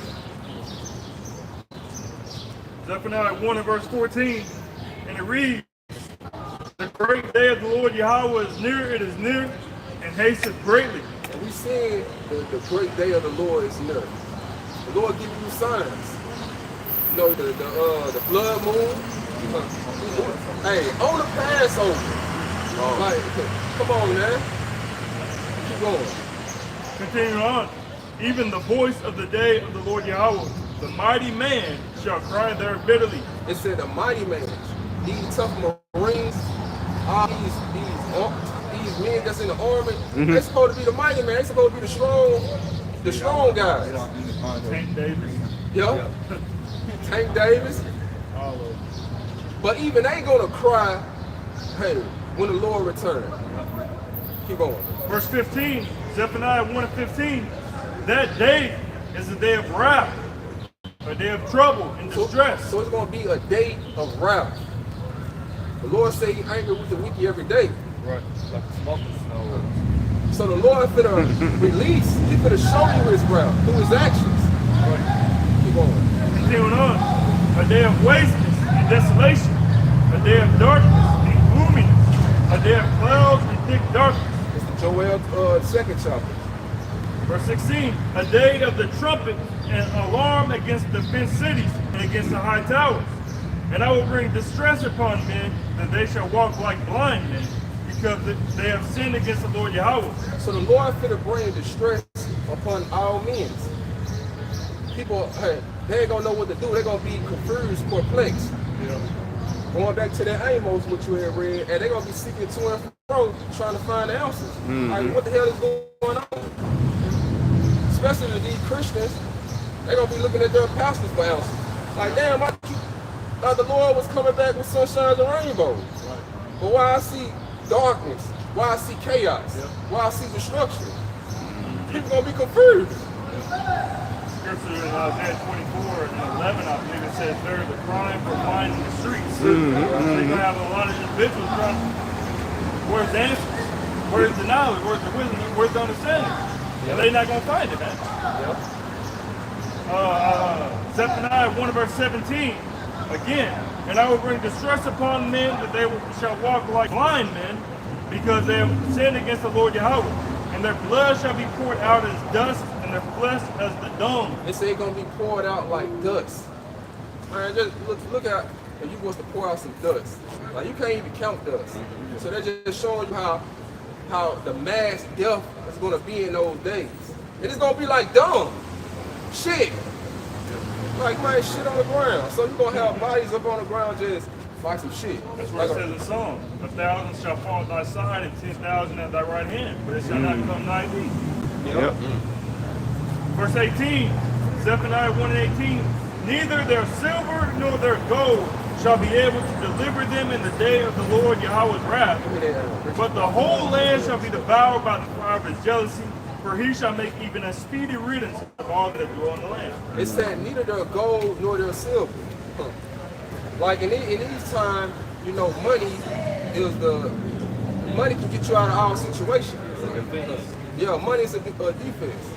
1 and verse 14. And it reads, the great day of the Lord Yahweh is near, it is near, and hasteth greatly.
And we see the great day of the Lord is near. The Lord gives you signs. The blood moon. Hey, on the Passover. Like, come on, man. Keep going.
Continue on. Even the voice of the day of the Lord Yahweh, the mighty man shall cry there bitterly.
It said the mighty man. These tough Marines, all these men that's in the army, they're supposed to be the mighty man. They're supposed to be the strong guys.
Tank Davis.
Yep. Tank Davis.
All of them.
But even they gonna cry, hey, when the Lord returns. Keep going.
Verse 15, Zephaniah 1 and 15. That day is a day of wrath, a day of trouble and distress.
So it's gonna be a day of wrath. The Lord say he angry with the wicked every day.
Right, like smoking snow.
So the Lord finna release, he finna show you his wrath through his actions.
Right.
Keep going.
Continuing on, a day of wasteness and desolation, a day of darkness and gloominess, a day of clouds and thick darkness.
It's the Joel 2nd chapter.
Verse 16, a day of the trumpet and alarm against the fenced cities and against the high towers. And I will bring distress upon men, that they shall walk like blind men, because they have sinned against the Lord Yahweh.
So the Lord finna bring distress upon all men. People, hey, they ain't gonna know what to do. They're gonna be confused, perplexed.
Yeah.
Going back to that Amos, which you had read, and they're gonna be seeking to and fro, trying to find the answers. Like, what the hell is going on? Especially to these Christians, they're gonna be looking at their pastors for answers. Like, damn, I thought the Lord was coming back with sunshine and rainbows.
Right.
But why I see darkness, why I see chaos, why I see destruction, people gonna be confused.
Scripture in Isaiah 24 and 11, I believe it says there the crime for wine in the streets. They're gonna have a lot of individuals trying, where's the answers? Where's the knowledge? Where's the wisdom? Where's the understanding? And they're not gonna find it, man. Zephaniah 1 verse 17, again, and I will bring distress upon men, that they shall walk like blind men, because they have sinned against the Lord Yahweh. And their blood shall be poured out as dust, and their flesh as the dung.
They say it's gonna be poured out like dust. Man, just look at if you was to pour out some dust. Like, you can't even count dust. So they're just showing you how the mass death is gonna be in those days. And it's gonna be like dung. shit. Like, man, shit on the ground. So you gonna have bodies up on the ground just like some shit.
That's what it says in Psalm. 1,000 shall fall at thy side and 10,000 at thy right hand, but it shall not come nigh thee.
Yep.
Verse 18, Zephaniah 1 and 18, neither their silver nor their gold shall be able to deliver them in the day of the Lord Yahweh's wrath. But the whole land shall be devoured by the fire of his jealousy, for he shall make even a speedy riddance of all that dwell on the land.
It said neither their gold nor their silver. Like in these times, you know, money can get you out of all situations. Yeah, money is a defense.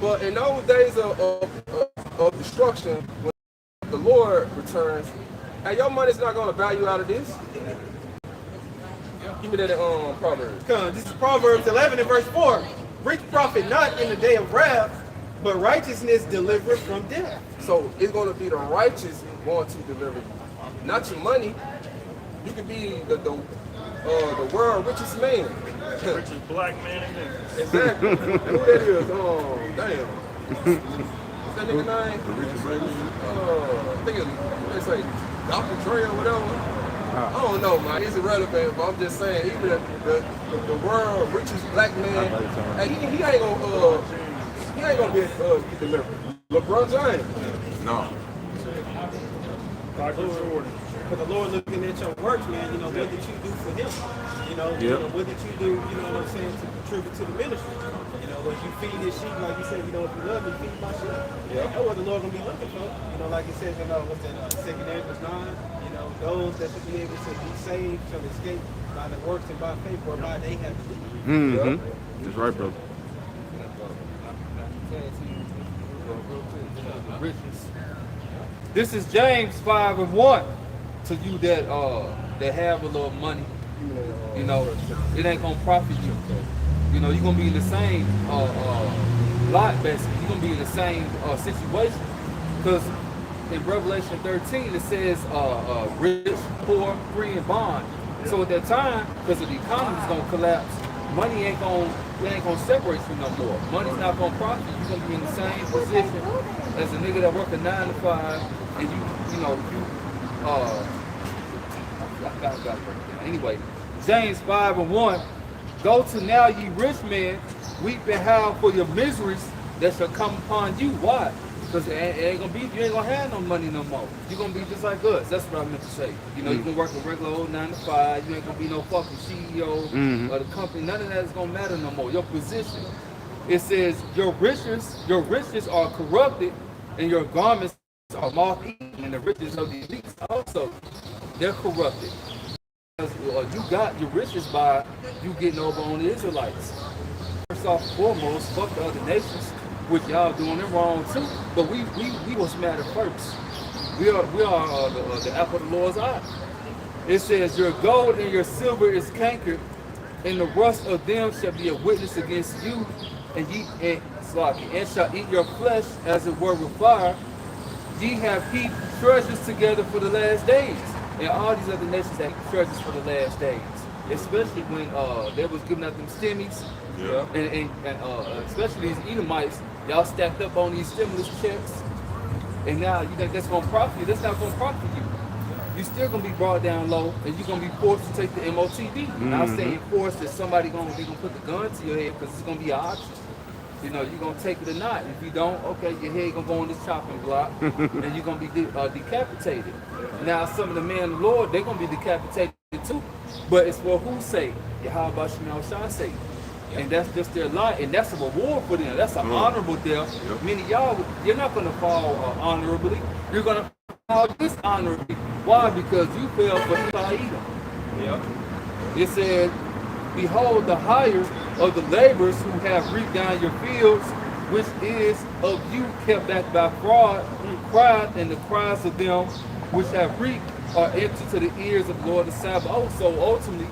But in those days of destruction, when the Lord returns, hey, your money's not gonna value out of this. Give me that Proverbs.
This is Proverbs 11 and verse 4. Rich profit not in the day of wrath, but righteousness delivereth from death.
So it's gonna be the righteous going to deliver you, not your money. You can be the world richest man.
Richest black man in there.
Exactly. Who that is? Damn. What's that nigga name?
The richest man.
I think it's like Dr. Dre or whatever. I don't know, man. He's irrelevant, but I'm just saying, even the world richest black man, hey, he ain't gonna be delivered. LeBron James.
No.
For the Lord looking at your works, man, you know, what did you do for him? You know, what did you do, you know what I'm saying, to contribute to the ministry? You know, if you feed his sheep, like you said, you know, if you love me, feed my sheep. Yeah. That's what the Lord gonna be looking for. You know, like he says, you know, what's that, 2 Corinthians 9, you know, those that should be able to be saved shall escape by the works and by faith, whereby they have believed.
Mm-hmm. That's right, brother.
This is James 5 and 1. To you that have a little money, you know, it ain't gonna profit you. You know, you're gonna be in the same lot, basically. You're gonna be in the same situation. Because in Revelation 13 it says rich, poor, free, and bond. So at that time, because the economy's gonna collapse, money ain't gonna separate you no more. Money's not gonna profit. You're gonna be in the same position as a nigga that work a 9 to 5, and you anyway, James 5 and 1. Go to now, ye rich men, weep and howl for your miseries that shall come upon you. Why? Because you ain't gonna have no money no more. You're gonna be just like us. That's what I meant to say. You know, you can work a regular old 9 to 5. You ain't gonna be no fucking CEO of the company. None of that is gonna matter no more. Your position. It says your riches are corrupted, and your garments are moth-eaten, and the riches of the elites also, they're corrupted. You got your riches by you getting over on the Israelites. First off and foremost, fuck the other nations, which y'all doing it wrong too. But we was matter first. We are the apple of the Lord's eye. It says your gold and your silver is cankered, and the rust of them shall be a witness against you, and shall eat your flesh as it were with fire. Ye have heaped treasures together for the last days. And all these other nations that heap treasures for the last days. Especially when they was giving out them stimmies.
Yeah.
And especially these Edomites, y'all stacked up on these stimulus checks. And now you think that's gonna profit you. That's not gonna profit you. You're still gonna be brought down low, and you're gonna be forced to take the MOTD. Not saying forced that they gonna put the gun to your head, because it's gonna be an option. You know, you're gonna take it or not. If you don't, okay, your head gonna go on this chopping block, and you're gonna be decapitated. Now, some of the men of the Lord, they're gonna be decapitated too, but it's for whose sake? Yahweh Shemel Shah's sake. And that's just their life, and that's a reward for them. That's an honorable death. Many of y'all, you're not gonna fall honorably. You're gonna fall dishonorably. Why? Because you fell for Edom. It said, behold, the hire of the laborers who have reaped down your fields, which is of you kept back by fraud, cried, and the cries of them which have reaped are empty to the ears of the Lord of Sabaoth. So ultimately,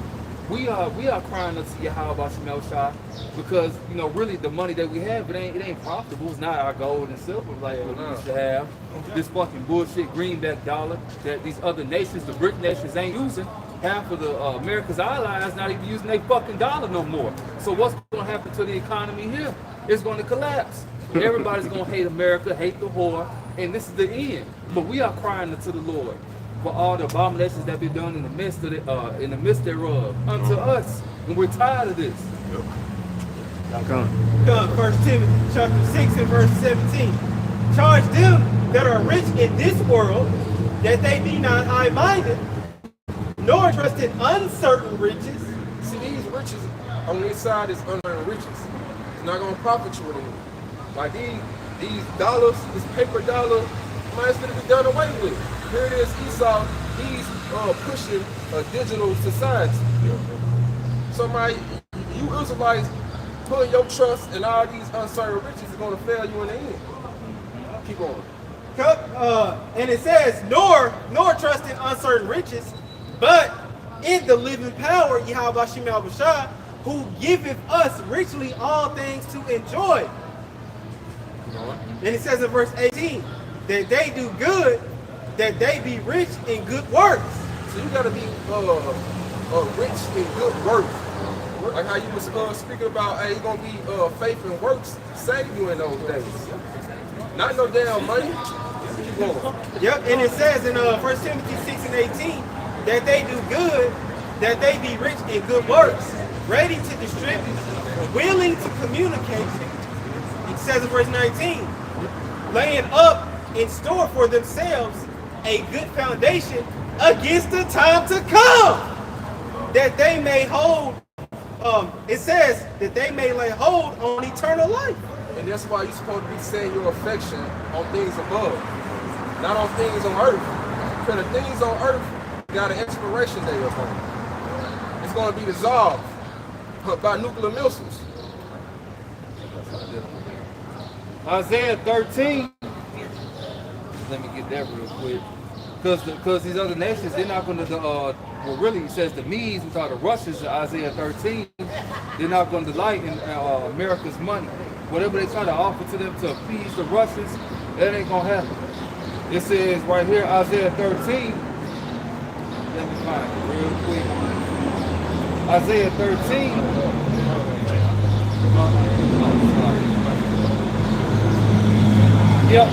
we are crying unto Yahweh Shemel Shah, because really the money that we have, it ain't profitable. It's not our gold and silver like what we used to have. This fucking bullshit greenback dollar that these other nations, the BRIC nations, ain't using. Half of the America's allies not even using their fucking dollar no more. So what's going to happen to the economy here? It's going to collapse. Everybody's gonna hate America, hate the whore, and this is the end. But we are crying unto the Lord for all the abominations that be done in the midst of thereof unto us, and we're tired of this.
Come, 1 Timothy chapter 6 and verse 17. Charge them that are rich in this world, that they be not high-minded, nor trust in uncertain riches.
See, these riches on this side is unearned riches. It's not gonna profit you anymore. Like these dollars, this paper dollar, man, it's gonna be done away with. Here it is, Esau, he's pushing a digital society. So you Israelites putting your trust in all these uncertain riches is gonna fail you in the end. Keep on.
And it says, nor trust in uncertain riches, but in the living power, Yahweh Shem Yahushua, who giveth us richly all things to enjoy. And it says in verse 18, that they do good, that they be rich in good works.
So you gotta be rich in good works. Like how you was speaking about, hey, you're gonna be faith and works save you in those days. Not no damn money. Keep going.
Yep, and it says in 1 Timothy 6 and 18, that they do good, that they be rich in good works, ready to distribute, willing to communicate. It says in verse 19, laying up in store for themselves a good foundation against the time to come, that they may hold, it says that they may lay hold on eternal life.
And that's why you're supposed to be setting your affection on things above, not on things on earth. Because the things on earth got an expiration date upon it. It's going to be dissolved by nuclear missiles.
Isaiah 13. Let me get that real quick. Because these other nations, they're not going to, well, really, it says the Medes, which are the Russians in Isaiah 13, they're not going to delight in America's money. Whatever they try to offer to them to appease the Russians, that ain't going to happen. It says right here, Isaiah 13, let me find it real quick. Isaiah 13. Yep.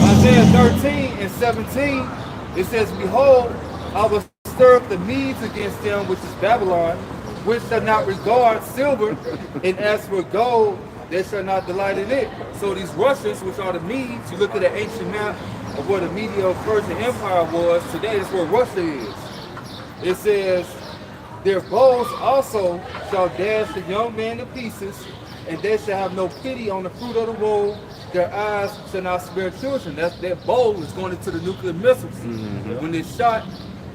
Isaiah 13 and 17, it says, behold, I will stir up the Medes against them, which is Babylon, which shall not regard silver, and as for gold, they shall not delight in it. So these Russians, which are the Medes, you look at the ancient map of where the Medo-Persian Empire was, today is where Russia is. It says, their bows also shall dash the young man to pieces, and they shall have no pity on the fruit of the womb. Their eyes shall not spare children. That bow is going into the nuclear missiles. When it's shot,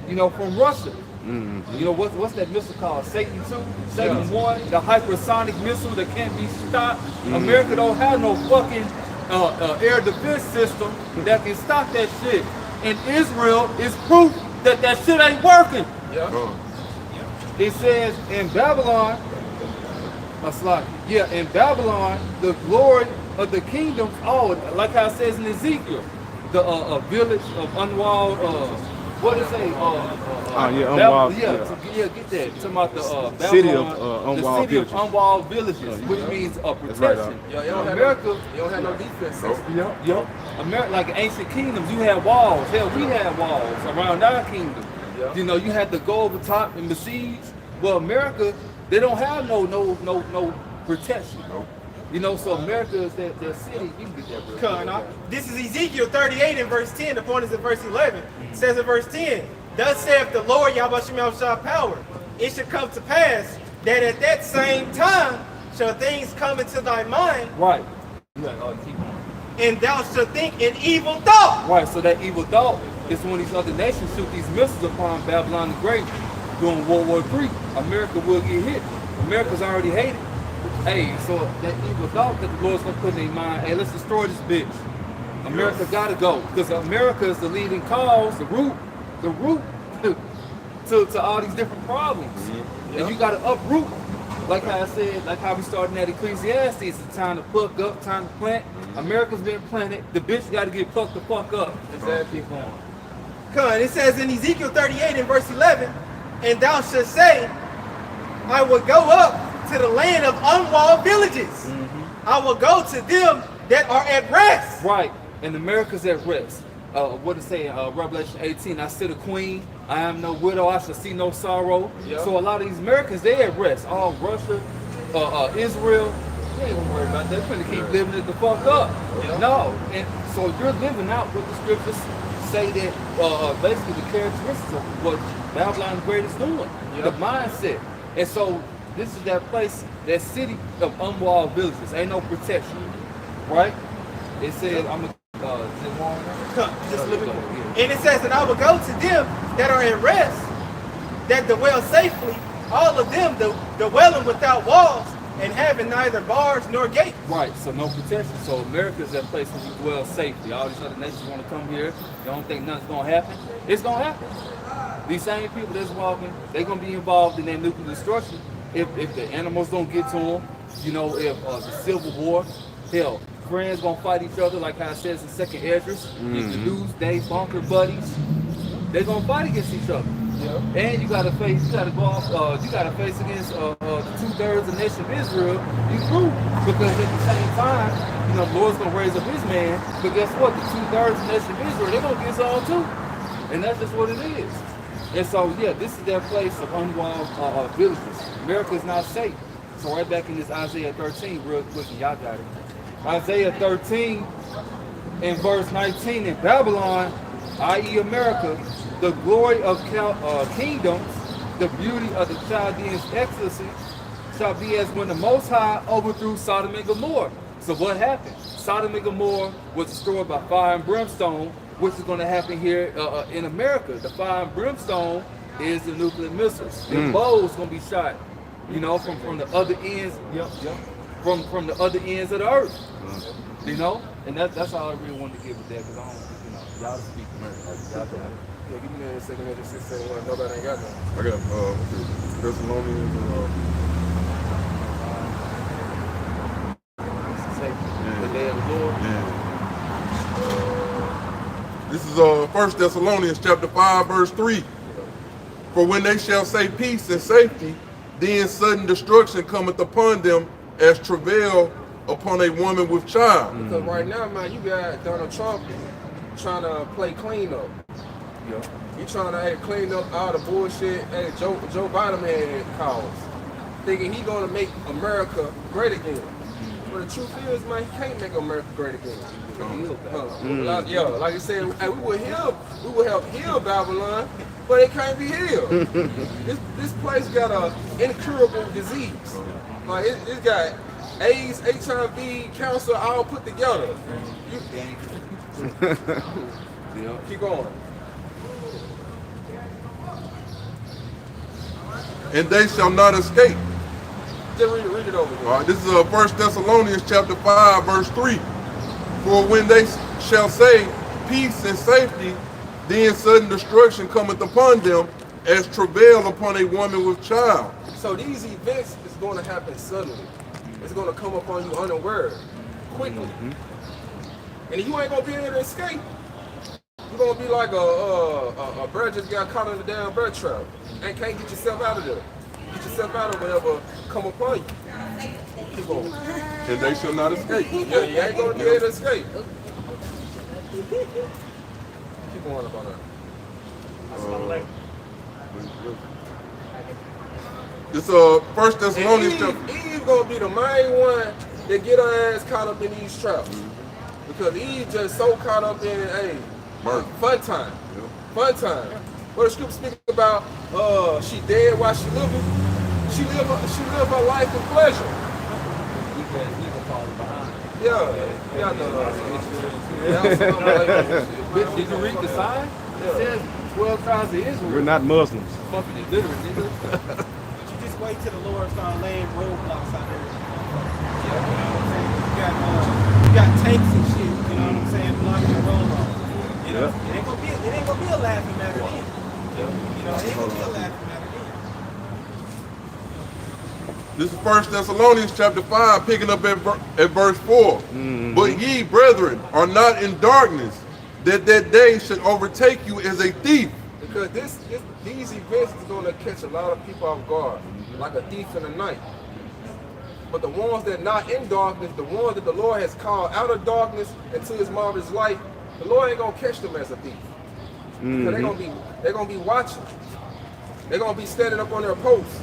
from Russia. You know, what's that missile called? Satan 2? Satan 1? The hypersonic missile that can't be stopped. America don't have no fucking air defense system that can stop that shit. And Israel is proof that that shit ain't working. It says in Babylon, in Babylon, the glory of the kingdom, like how it says in Ezekiel, the village of unwalled, what is it?
Unwalled.
Get that. Talking about the Babylon,
city of unwalled
city
villages.
of unwalled villages, which means protection. America,
you don't have no defense system.
America, like ancient kingdoms, you had walls. Hell, we had walls around our kingdom. You know, you had to go over top and besiege. Well, America, they don't have no protection. You know, so America is that city. You can get that real quick.
This is Ezekiel 38 and verse 10. The point is in verse 11. It says in verse 10, thus saith the Lord Yahweh Shem Yahushua power, it shall come to pass that at that same time shall things come into thy mind.
Right.
And thou shalt think an evil thought.
Right, so that evil thought is when these other nations shoot these missiles upon Babylon the Great during World War III. America will get hit. America's already hated. Hey, so that evil thought that the Lord's gonna put in their mind, hey, let's destroy this bitch. America gotta go. Because America is the leading cause, the root to all these different problems. And you gotta uproot. Like how I said, like how we started at Ecclesiastes, it's time to pluck up, time to plant. America's been planted, the bitch gotta get plucked the fuck up. Exactly. Keep on.
It says in Ezekiel 38 and verse 11, and thou shalt say, I will go up to the land of unwalled villages. I will go to them that are at rest.
Right. And America's at rest. What it say in Revelation 18? I sit a queen. I am no widow. I shall see no sorrow.
Yep.
So a lot of these Americans, they at rest. All Russia, Israel, they ain't gonna worry about that. They're gonna keep living it the fuck up.
Yep.
No. And so you're living out what the scriptures say that basically the characteristics of what Babylon the Great is doing.
Yep.
The mindset. And so this is that place, that city of unwalled villages. Ain't no protection. Right? It says, I'm a
Just a little bit more. And it says that I will go to them that are at rest, that dwell safely, all of them dwelling without walls and having neither bars nor gates.
Right, so no protection. So America is that place where you dwell safely. All these other nations want to come here. They don't think nothing's going to happen. It's going to happen. These same people that's walking, they're going to be involved in that nuclear destruction if the animals don't get to them. You know, if the Civil War, hell, friends gonna fight each other, like how it says in Second Esdras. The Doomsday bunker buddies, they gonna fight against each other.
Yep.
And you gotta face against the 2/3 of the nation of Israel. You through, because at the same time, you know, the Lord's gonna raise up His man. But guess what? The 2/3 of the nation of Israel, they're gonna get some too, and that's just what it is. And so, yeah, this is their place of unwalled villages. America is not safe. So right back in this Isaiah 13, real quick, and y'all got it. Isaiah 13 and verse 19, in Babylon, i.e. America, the glory of kingdoms, the beauty of the Chaldeans' excellency, shall be as when the Most High overthrew Sodom and Gomorrah. So what happened? Sodom and Gomorrah was destroyed by fire and brimstone, which is going to happen here in America. The fire and brimstone is the nuclear missiles. The bows going to be shot, you know, from the other ends. From the other ends of the earth, you know, and that's all I really wanted to give with that, because I don't, you know, y'all speak American. Y'all got it.
Yeah, give me that second edge, 671. Nobody ain't got that.
I got Thessalonians.
The day of the Lord.
This is 1 Thessalonians chapter 5, verse 3. For when they shall say peace and safety, then sudden destruction cometh upon them, as travail upon a woman with child.
Because right now, man, you got Donald Trump trying to play clean up.
Yeah.
You trying to clean up all the bullshit. Hey, Joe Biden had cause, thinking he gonna make America great again. But the truth is, man, he can't make America great again. Yeah, like I said, hey, we will help heal Babylon, but it can't be healed. This place got an incurable disease. Like it's got AIDS, HIV, cancer, all put together. Keep going.
And they shall not escape.
Just read it over.
All right, this is 1 Thessalonians chapter 5, verse 3. For when they shall say peace and safety, then sudden destruction cometh upon them, as travail upon a woman with child.
So these events is going to happen suddenly. It's going to come upon you unaware, quickly. And you ain't going to be able to escape. You're going to be like a bird just got caught in the damn bird trap and can't get yourself out of there. Get yourself out of whatever come upon you. Keep going.
And they shall not escape.
Yeah, you ain't going to be able to escape. Keep going about that.
It's 1 Thessalonians chapter.
Eve gonna be the main one that get her ass caught up in these traps. Because Eve just so caught up in fun time.
Yep.
Fun time. What the scripture speak about, she dead while she living. She live her life in pleasure. Yeah.
Did you read the sign? It says 12 tribes of Israel.
We're not Muslims.
Fucking illiterate, nigga.
You just wait till the Lord start laying roadblocks out there. You know what I'm saying? You got tanks and shit, you know what I'm saying, blocking the road off. You know, it ain't gonna be a laughing matter then. You know, it ain't gonna be a laughing matter then.
This is 1 Thessalonians chapter 5, picking up at verse 4. But ye, brethren, are not in darkness, that day should overtake you as a thief.
Because these events is going to catch a lot of people off guard, like a thief in the night. But the ones that are not in darkness, the ones that the Lord has called out of darkness into his marvelous light, the Lord ain't gonna catch them as a thief. Because they're gonna be watching. They're gonna be standing up on their posts.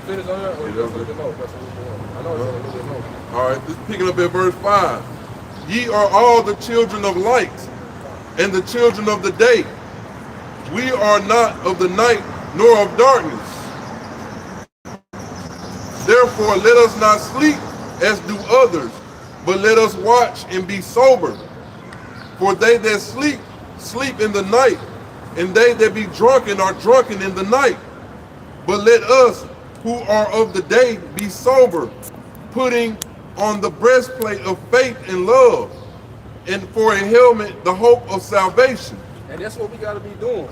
Finish on that, or you just a little bit more? I know it's a little bit more.
All right, just picking up at verse 5. Ye are all the children of light and the children of the day. We are not of the night nor of darkness. Therefore let us not sleep as do others, but let us watch and be sober. For they that sleep, sleep in the night, and they that be drunken are drunken in the night. But let us who are of the day be sober, putting on the breastplate of faith and love, and for a helmet the hope of salvation.
And that's what we got to be doing.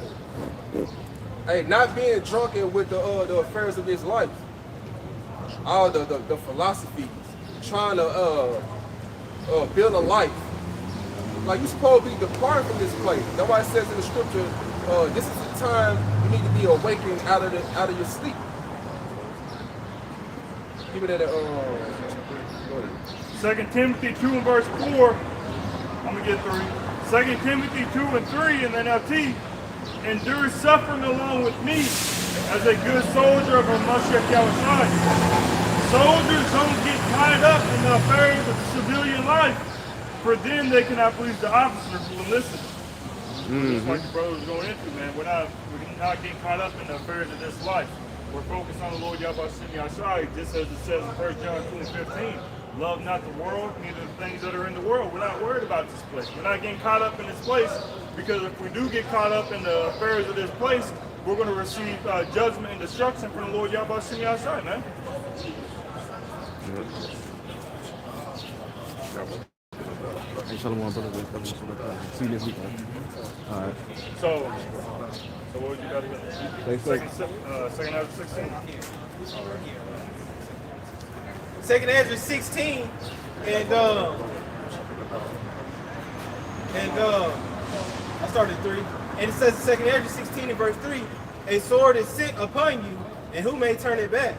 Hey, not being drunken with the affairs of this life, all the philosophies, trying to build a life. Like, you're supposed to be departed from this place. That's why it says in the scripture, this is the time you need to be awakened out of your sleep. Give it at
2 Timothy 2 and verse 4. I'm going to get 3. 2 Timothy 2 and 3 in the NLT. Endure suffering along with me as a good soldier of Mashiach Yahushua. Soldiers don't get tied up in the affairs of civilian life, for then they cannot please the officers who will listen. Just like the brother was going into, man. We're not getting caught up in the affairs of this life. We're focused on the Lord Yahushua, just as it says in 1 John 2 and 15. Love not the world, neither the things that are in the world. We're not worried about this place. We're not getting caught up in this place, because if we do get caught up in the affairs of this place, we're going to receive judgment and destruction from the Lord Yahushua, man.
Hey, Shalom, brother. See you next week, man. All right.
So what would you got again? Second half of 16.
Second Ezra 16, and I started 3, and it says in Second Ezra 16 and verse 3, a sword is sent upon you, and who may turn it back?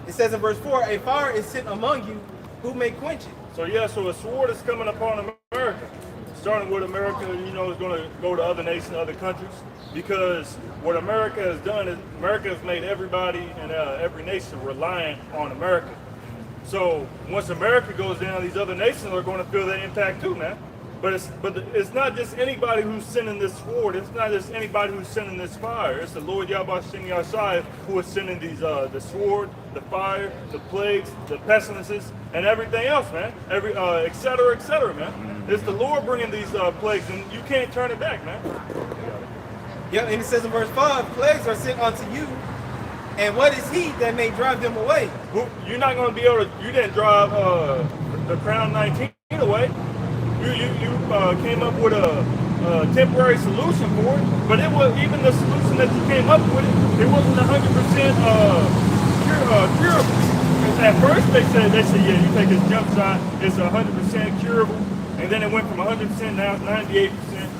It says in verse 4, a fire is sent among you, who may quench it?
So yeah, so a sword is coming upon America. Starting with America, is going to go to other nations, other countries, because what America has done is America has made everybody and every nation reliant on America. So once America goes down, these other nations are going to feel that impact too, man. But it's not just anybody who's sending this sword. It's not just anybody who's sending this fire. It's the Lord Yahushua who is sending these the sword, the fire, the plagues, the pestilences, and everything else, man. Et cetera, man. It's the Lord bringing these plagues, and you can't turn it back, man.
Yeah, and it says in verse 5, plagues are sent unto you, and what is he that may drive them away?
You're not going to be able to. You didn't drive the Crown 19 away. You came up with a temporary solution for it, but it was even the solution that you came up with. It wasn't 100% curable. At first they said yeah, you take this jump shot, it's 100% curable, and then it went from 100% now to 98%,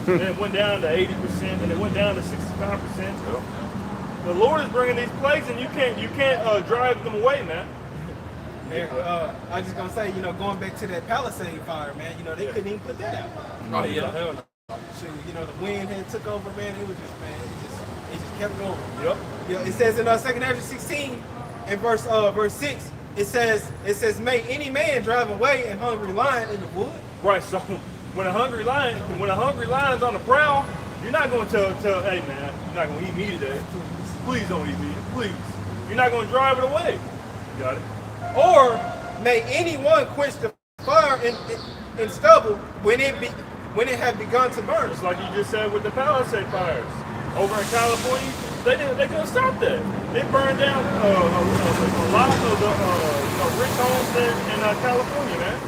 then it went down to 80%, and it went down to 65%. The Lord is bringing these plagues, and you can't drive them away, man.
I was just gonna say, going back to that Palisade fire, man, they couldn't even put that out.
Oh yeah, hell no.
Shoot, the wind had took over, man. It was just, man, it just kept going.
Yep.
Yeah, it says in 2 Ezra 16, in verse 6, it says, may any man drive away a hungry lion in the wood?
Right. So when a hungry lion's on the prowl, you're not going to tell, hey man, you're not going to eat me today. Please don't eat me, please. You're not going to drive it away. You got it.
Or may anyone quench the fire in stubble when it had begun to burn?
Just like you just said with the Palisade fires over in California, they couldn't stop that. They burned down a lot of the rich homes in California, man.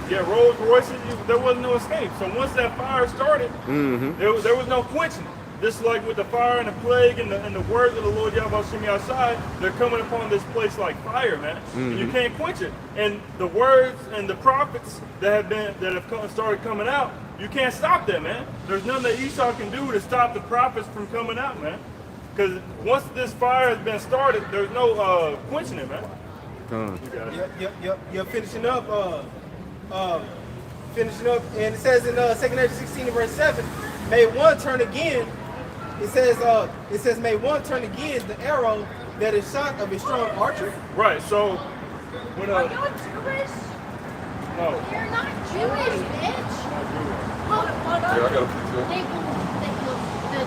Yeah, Rolls Royces, there wasn't no escape. So once that fire started, there was no quenching it. Just like with the fire and the plague and the words of the Lord Yahushua outside, they're coming upon this place like fire, man. And you can't quench it. And the words and the prophets that have started coming out, you can't stop that, man. There's nothing that Esau can do to stop the prophets from coming out, man. Because once this fire has been started, there's no quenching it, man.
Yep. Finishing up, and it says in 2 Nephi 16 and verse 7, may one turn again. It says, may one turn again the arrow that is shot of a strong archer.
Right. So when
Are you Jewish?
no,
You're not Jewish, bitch. Hold up.
Yeah, I got a picture.
You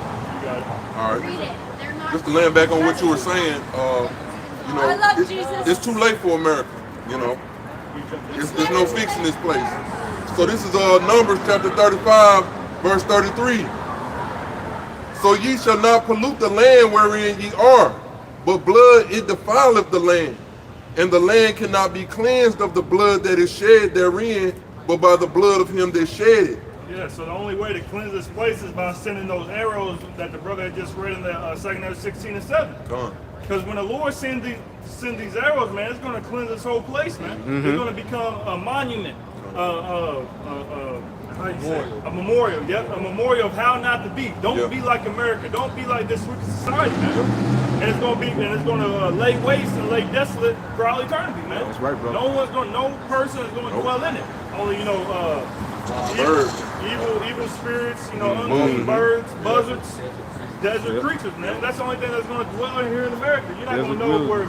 got it.
All right.
read it. They're not.
Just to land back on what you were saying, you know,
I love Jesus.
it's too late for America. You know, there's no fixing this place. So this is Numbers chapter 35, verse 33. So ye shall not pollute the land wherein ye are, but blood it defileth the land, and the land cannot be cleansed of the blood that is shed therein, but by the blood of him that shed it.
Yeah, so the only way to cleanse this place is by sending those arrows that the brother had just read in the 2 Nephi 16 and 7. Because when the Lord send these arrows, man, it's going to cleanse this whole place, man. It's going to become a monument, a memorial. Yep, a memorial of how not to be. Don't be like America. Don't be like this wicked society, man. And it's going to lay waste and lay desolate for all eternity, man.
That's right, bro.
No person is going to dwell in it. Only, evil spirits, unclean birds, buzzards, desert creatures, man. That's the only thing that's going to dwell in here in America. You're not going to know where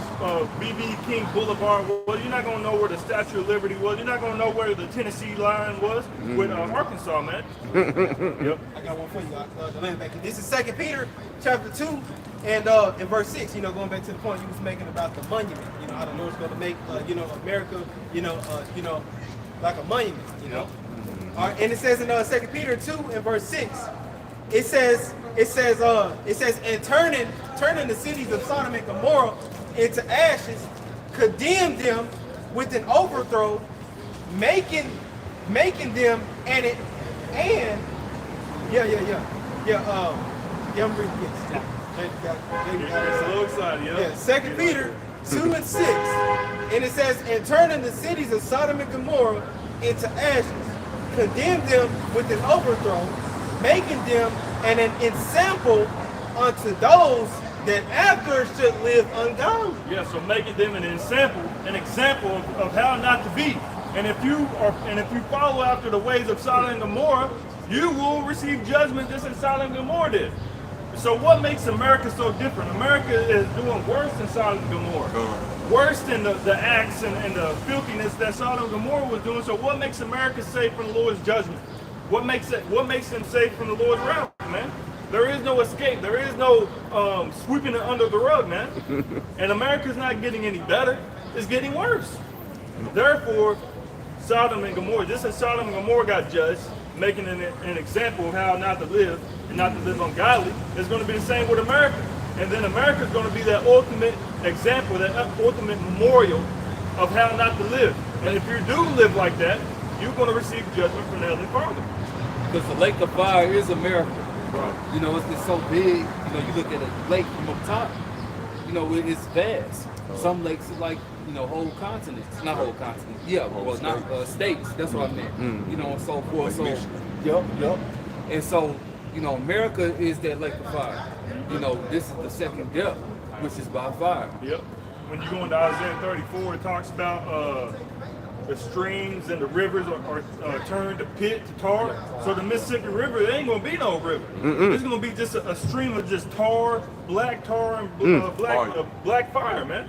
B.B. King Boulevard was. You're not going to know where the Statue of Liberty was. You're not going to know where the Tennessee line was with Arkansas, man. Yep.
I got one for you. The land back. This is 2 Peter chapter 2 and in verse 6. Going back to the point you was making about the monument. How the Lord's going to make America, like a monument. All right, and it says in 2 Peter 2 and verse 6, it says, and turning the cities of Sodom and Gomorrah into ashes, condemn them with an overthrow, making them I'm reading this.
It's a little excited,
Yeah, 2 Peter 2 and 6, and it says, and turning the cities of Sodom and Gomorrah into ashes, condemn them with an overthrow, making them an ensample unto those that after should live ungodly.
Yeah, so making them an example of how not to be. And if you follow after the ways of Sodom and Gomorrah, you will receive judgment just as Sodom and Gomorrah did. So what makes America so different? America is doing worse than Sodom and Gomorrah. Worse than the acts and the filthiness that Sodom and Gomorrah was doing. So what makes America safe from the Lord's judgment? What makes them safe from the Lord's wrath, man? There is no escape. There is no sweeping it under the rug, man. And America's not getting any better. It's getting worse. Therefore, Sodom and Gomorrah, just as Sodom and Gomorrah got judged, making an example of how not to live and not to live ungodly, it's going to be the same with America. And then America is going to be that ultimate example, that ultimate memorial of how not to live. And if you do live like that, you're going to receive judgment from the Heavenly Father.
Because the lake of fire is America.
Right.
It's so big. You look at a lake from up top, it's vast. Some lakes are like, whole continents. Not whole continents. Yeah, well, not states. That's what I meant. And so forth. So, yep. And so, America is that lake of fire. This is the second death, which is by fire.
Yep. When you go into Isaiah 34, it talks about the streams and the rivers are turned to pit, to tar. So the Mississippi River, there ain't gonna be no river. It's gonna be just a stream of just black tar and black fire, man.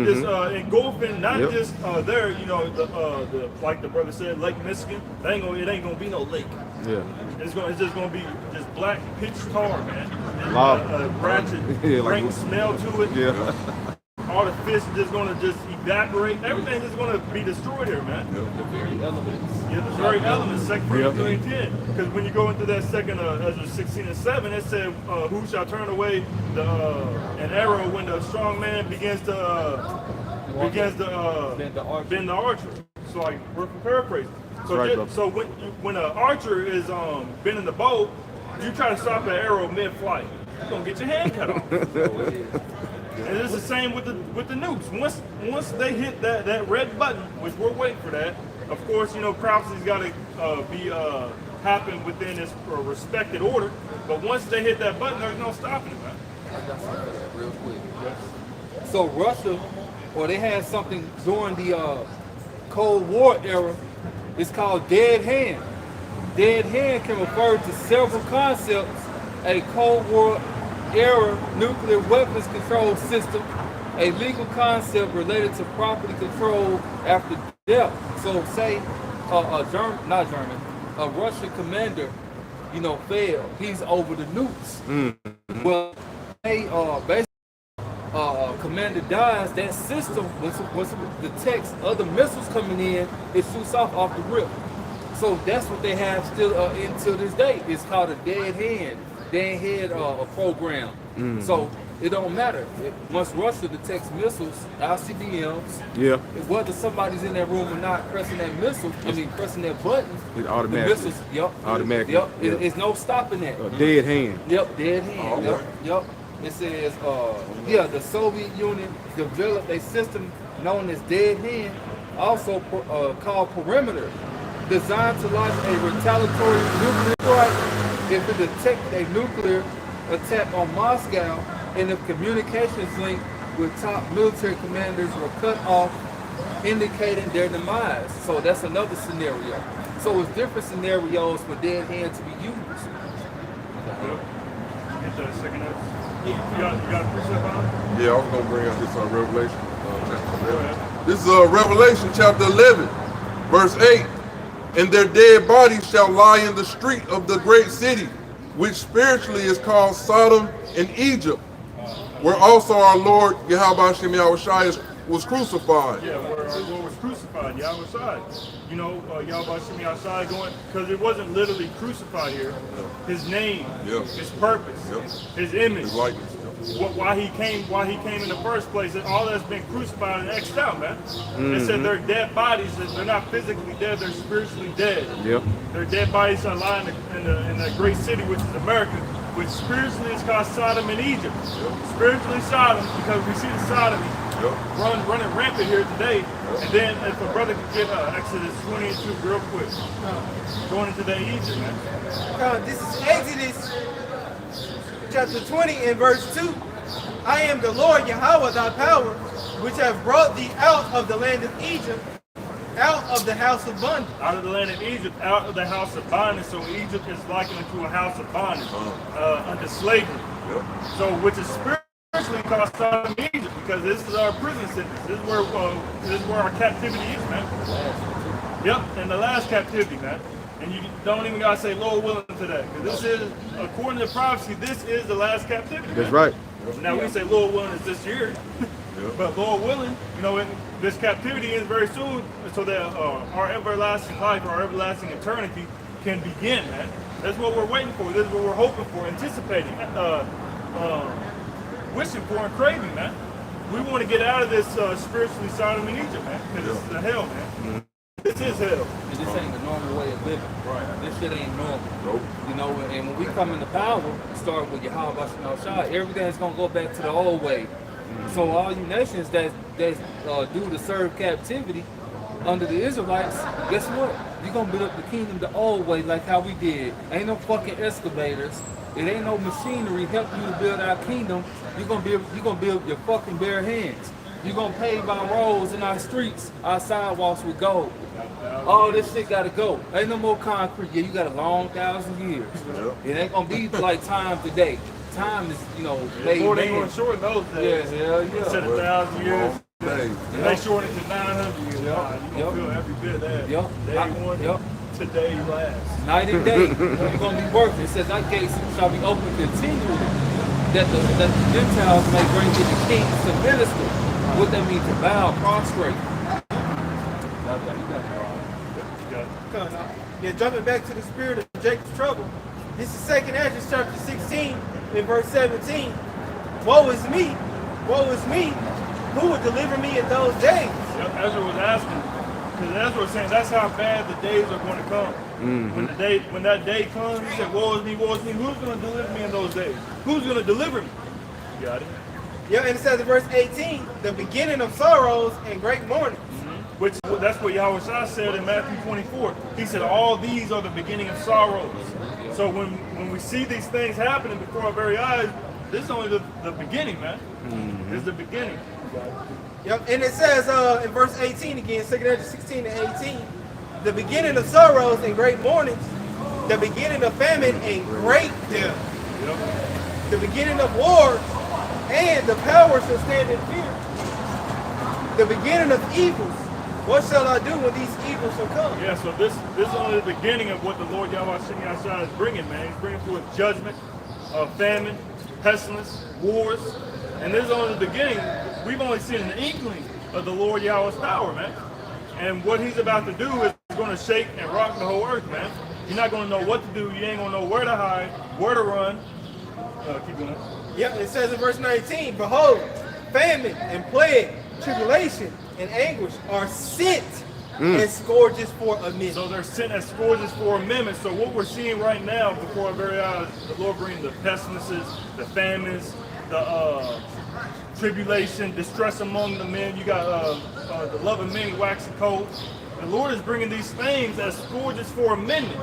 Just engulfing not just there, the like the brother said, Lake Michigan. It ain't gonna be no lake. Yeah. It's just gonna be just black pitch tar, man. And, ratchet, rank smell to it. Yeah. All the fish just gonna just evaporate. Everything is gonna be destroyed here, man.
The very elements.
Yeah, the very elements. 2 Corinthians 3 and 10. Because when you go into that second Ezra 16 and 7, it said, "Who shall turn away an arrow when the strong man begins to bend the archer?" So like we're paraphrasing. So
right,
so when an archer is bending the bow, you try to stop an arrow mid-flight, you're gonna get your hand cut off. And it's the same with the nukes. Once they hit that red button, which we're waiting for that, of course, prophecy's got to be happen within this respected order. But once they hit that button, there's no stopping it, man.
I got something for that real quick. So Russia, or they had something during the Cold War era, it's called dead hand. Dead hand can refer to several concepts: a Cold War era nuclear weapons control system, a legal concept related to property control after death. So say a Russian commander, you know, failed. He's over the nukes. Well, they basically commander dies, that system, once it detects other missiles coming in, it shoots off the rip. So that's what they have still until this day. It's called a dead head program. So it don't matter. Once Russia detects missiles, ICBMs, whether somebody's in that room or not pressing that missile, pressing that button,
it automatically.
the missiles,
automatically.
It's no stopping that.
Dead hand.
Dead hand. It says, the Soviet Union developed a system known as dead hand, also called perimeter, designed to launch a retaliatory nuclear strike if it detected a nuclear attack on Moscow and if communications linked with top military commanders were cut off, indicating their demise. So that's another scenario. So it's different scenarios for dead hand to be used.
Get the second notes. You got a precept on it?
Yeah, I was gonna bring out this Revelation. Chapter 11. This is Revelation chapter 11, verse 8. And their dead bodies shall lie in the street of the great city, which spiritually is called Sodom and Egypt, where also our Lord Yahweh Shem Yahushua was crucified.
Yeah, where our Lord was crucified, Yahweh. You know, Yahweh Shem Yahushua going, because it wasn't literally crucified here. His name, his purpose, his image,
His likeness.
why he came in the first place, all that's been crucified and X'd out, man. They said they're dead bodies, they're not physically dead, they're spiritually dead. Their dead bodies are lying in the great city, which is America, which spiritually is called Sodom and Egypt. Spiritually Sodom, because we see the sodomy running rampant here today. And then if a brother could get Exodus 20 and 2 real quick, going into that Egypt, man.
This is Exodus chapter 20 and verse 2. I am the Lord Yahweh thy power, which have brought thee out of the land of Egypt, out of the house of bondage.
Out of the land of Egypt, out of the house of bondage. So Egypt is likened to a house of bondage, under slavery. So which is spiritually called Sodom and Egypt, because this is our prison sentence. This is where our captivity is, man. And the last captivity, man. And you don't even gotta say Lord willing to that, because this is, according to prophecy, this is the last captivity.
That's right.
Now we say Lord willing is this year, but Lord willing, you know, this captivity is very soon, so that our everlasting life, our everlasting eternity can begin, man. That's what we're waiting for. This is what we're hoping for, anticipating, wishing for, and craving, man. We want to get out of this spiritually Sodom and Egypt, man, because this is the hell, man. This is hell.
And this ain't the normal way of living.
Right.
This shit ain't normal. You know, and when we come into power, start with Yahweh Shah, everything's gonna go back to the old way. So all you nations that do to serve captivity under the Israelites, guess what? You're gonna build up the kingdom the old way, like how we did. Ain't no fucking excavators. It ain't no machinery helping you to build our kingdom. You're gonna build your fucking bare hands. You're gonna pave our roads in our streets, our sidewalks with gold. All this shit gotta go. Ain't no more concrete. Yeah, you got a long 1,000 years. It ain't gonna be like time today. Time is, you know, made
Lord
man.
ain't gonna shorten those days.
Yeah.
Instead of 1,000 years, they shorten it to 900 years. You gonna feel every bit of that. Day one, today last.
Night and day, you're gonna be working. It says, "Thy gates shall be open continually, that the Gentiles may bring to the kings to minister." What that means, to bow, prostrate.
Jumping back to the spirit of Jacob's trouble. This is 2nd Ezra chapter 16 in verse 17. Woe is me, who will deliver me in those days?
Ezra was asking, because Ezra was saying that's how bad the days are going to come. When that day comes, he said, woe is me, who's going to deliver me in those days? Who's going to deliver me? You got it?
And it says in verse 18, the beginning of sorrows and great mourning.
which that's what Yahushua said in Matthew 24. He said, all these are the beginning of sorrows. So when we see these things happening before our very eyes, this is only the beginning, man. It's the beginning.
Yep, and it says in verse 18 again, 2 Ezra 16 and 18, the beginning of sorrows and great mournings, the beginning of famine and great death, the beginning of wars, and the powers shall stand in fear, the beginning of evils. What shall I do when these evils shall come?
Yeah, so this is only the beginning of what the Lord Yahushua is bringing, man. He's bringing forth judgment, famine, pestilence, wars, and this is only the beginning. We've only seen an inkling of the Lord Yahweh's power, man. And what he's about to do is going to shake and rock the whole earth, man. You're not going to know what to do. You ain't going to know where to hide, where to run. Keep going.
Yep, it says in verse 19, behold, famine and plague, tribulation and anguish are sent as scourges for a minute.
So they're sent as scourges for a minute. So what we're seeing right now before our very eyes, the Lord bringing the pestilences, the famines, the tribulation, distress among the men. You got the love of many waxing cold. The Lord is bringing these things as scourges for a minute.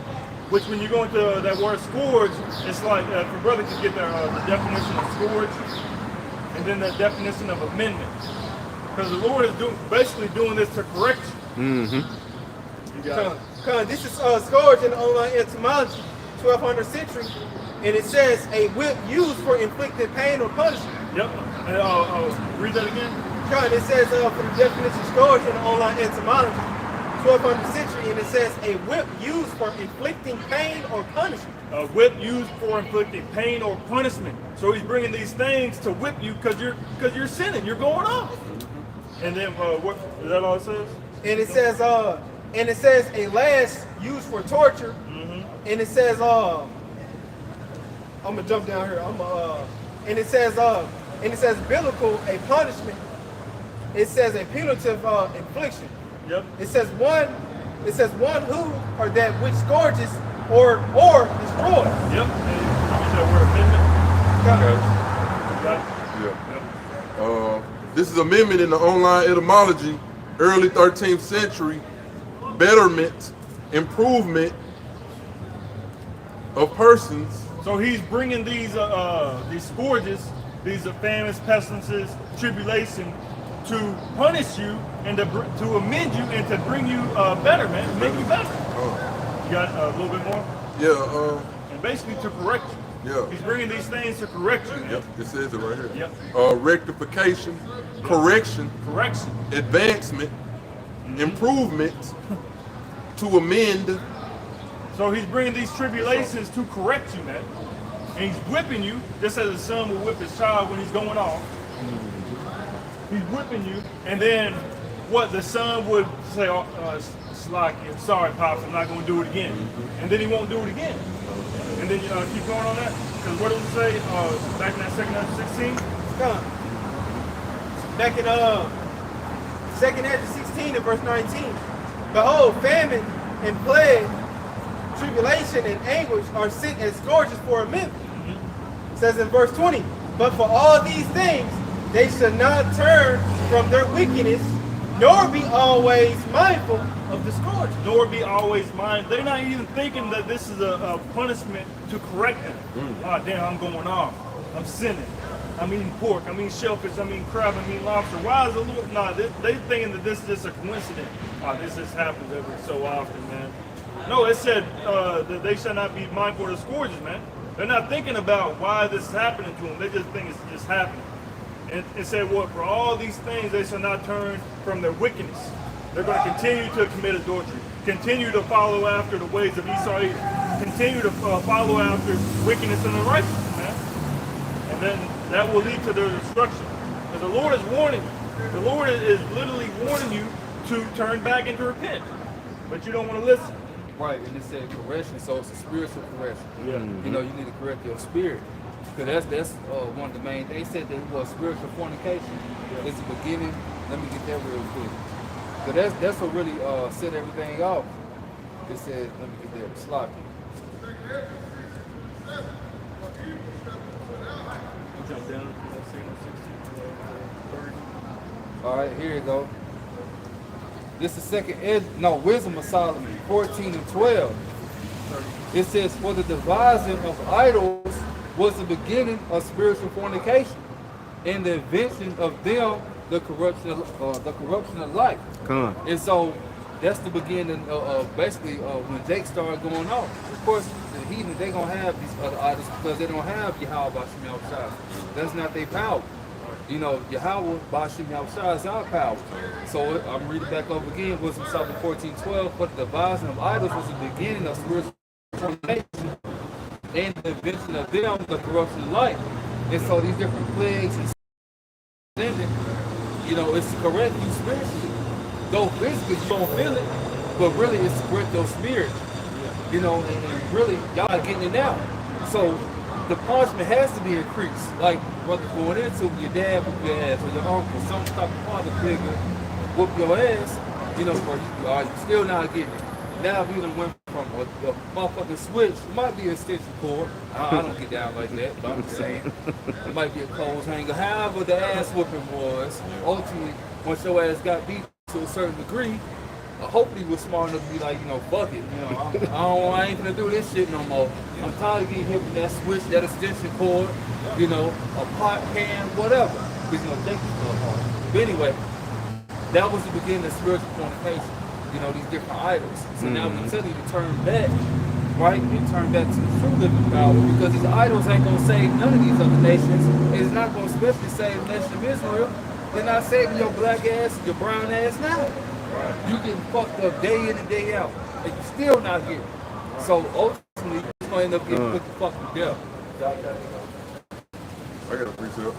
Which, when you go into that word scourge, it's like if a brother could get the definition of scourge, and then the definition of amendment. Because the Lord is basically doing this to correct you. You got it.
This is scourge in the online etymology, 1200 century, and it says a whip used for inflicting pain or punishment.
Yep. And read that again.
It says for the definition scourge in the online etymology, 1200 century, and it says a whip used for inflicting pain or punishment.
A whip used for inflicting pain or punishment. So he's bringing these things to whip you because you're sinning. You're going off. And then what is that all it says?
And it says a lash used for torture. And it says I'm gonna jump down here. And it says biblical, a punishment. It says a punitive infliction.
Yep.
It says one who or that which scourges or destroys.
Yep. And you said word amendment. Got it.
Yeah.
Yep.
This is amendment in the online etymology, early 13th century, betterment, improvement of persons.
So he's bringing these scourges, these famines, pestilences, tribulation, to punish you and to amend you and to bring you better, man, to make you better. You got a little bit more?
Yeah.
And basically to correct you.
Yeah.
He's bringing these things to correct you, man.
Yep. It says it right here.
Yep.
Rectification, correction, advancement, improvement, to amend.
So he's bringing these tribulations to correct you, man. And he's whipping you, just as a son will whip his child when he's going off. He's whipping you, and then what the son would say, Slocky, I'm sorry, Pops, I'm not going to do it again. And then he won't do it again. And then keep going on that. Because what does it say back in that 2 Ezra 16?
Back in 2 Ezra 16 and verse 19. Behold, famine and plague, tribulation and anguish are sent as scourges for a minute. It says in verse 20, but for all these things, they should not turn from their wickedness, nor be always mindful of the scourge.
Nor be always mindful. They're not even thinking that this is a punishment to correct them. Damn, I'm going off. I'm sinning. I'm eating pork. I'm eating shellfish. I'm eating crab. I'm eating lobster. Why is the Lord? Nah, they thinking that this is just a coincidence. This just happens every so often, man. No, it said that they shall not be mindful of the scourges, man. They're not thinking about why this is happening to them. They just think it's just happening. And it said, what? For all these things, they shall not turn from their wickedness. They're going to continue to commit adultery, continue to follow after the ways of Esau, continue to follow after wickedness and unrighteousness, man. And then that will lead to their destruction. Because the Lord is warning you. The Lord is literally warning you to turn back and to repent. But you don't want to listen.
Right, and it said correction, so it's a spiritual correction.
Yeah.
You know, you need to correct your spirit. Because that's one of the main things. They said that it was spiritual fornication. Yeah. It's the beginning. Let me get that real quick. Because that's what really set everything off. It said, let me get that sloppy.
Jump down.
All right, here you go. This is Wisdom of Solomon 14 and 12. It says, for the devising of idols was the beginning of spiritual fornication, and the invention of them the corruption of life.
Come.
And so that's the beginning of basically when Jake started going off. Of course, the heathen, they gonna have these other idols because they don't have Yahweh Bashim Yahushua. That's not their power. You know, Yahweh Bashim Yahushua is our power. So I'm reading back over again, Wisdom Psalm 14:12. For the devising of idols was the beginning of spiritual formation, and the invention of them the corruption of life. And so these different plagues and sin, you know, it's to correct you spiritually. Though physically you don't feel it, but really it's to correct your spirit. You know, and really y'all are getting it now. So the punishment has to be increased. Like brother going into your dad whoop your ass, or your uncle, some type of father figure whoop your ass, you know, for you are still not getting it. Now we done went from a motherfucking switch. It might be an extension cord. I don't get down like that, but I'm just saying. It might be a clothes hanger. However the ass whooping was, ultimately, once your ass got beat to a certain degree, hopefully we're smart enough to be like, you know, fuck it. You know, I ain't gonna do this shit no more. I'm tired of getting hit with that switch, that extension cord, you know, a pot, pan, whatever. Because, you know, Jake is still hard. But anyway, that was the beginning of spiritual fornication. You know, these different idols. So now we tell you to turn back, right? And turn back to the true living power, because these idols ain't gonna save none of these other nations. It's not gonna especially save the nation of Israel. They're not saving your black ass, your brown ass now. You getting fucked up day in and day out, and you still not getting. So ultimately, you're gonna end up getting put the fuck to death.
I got a precept.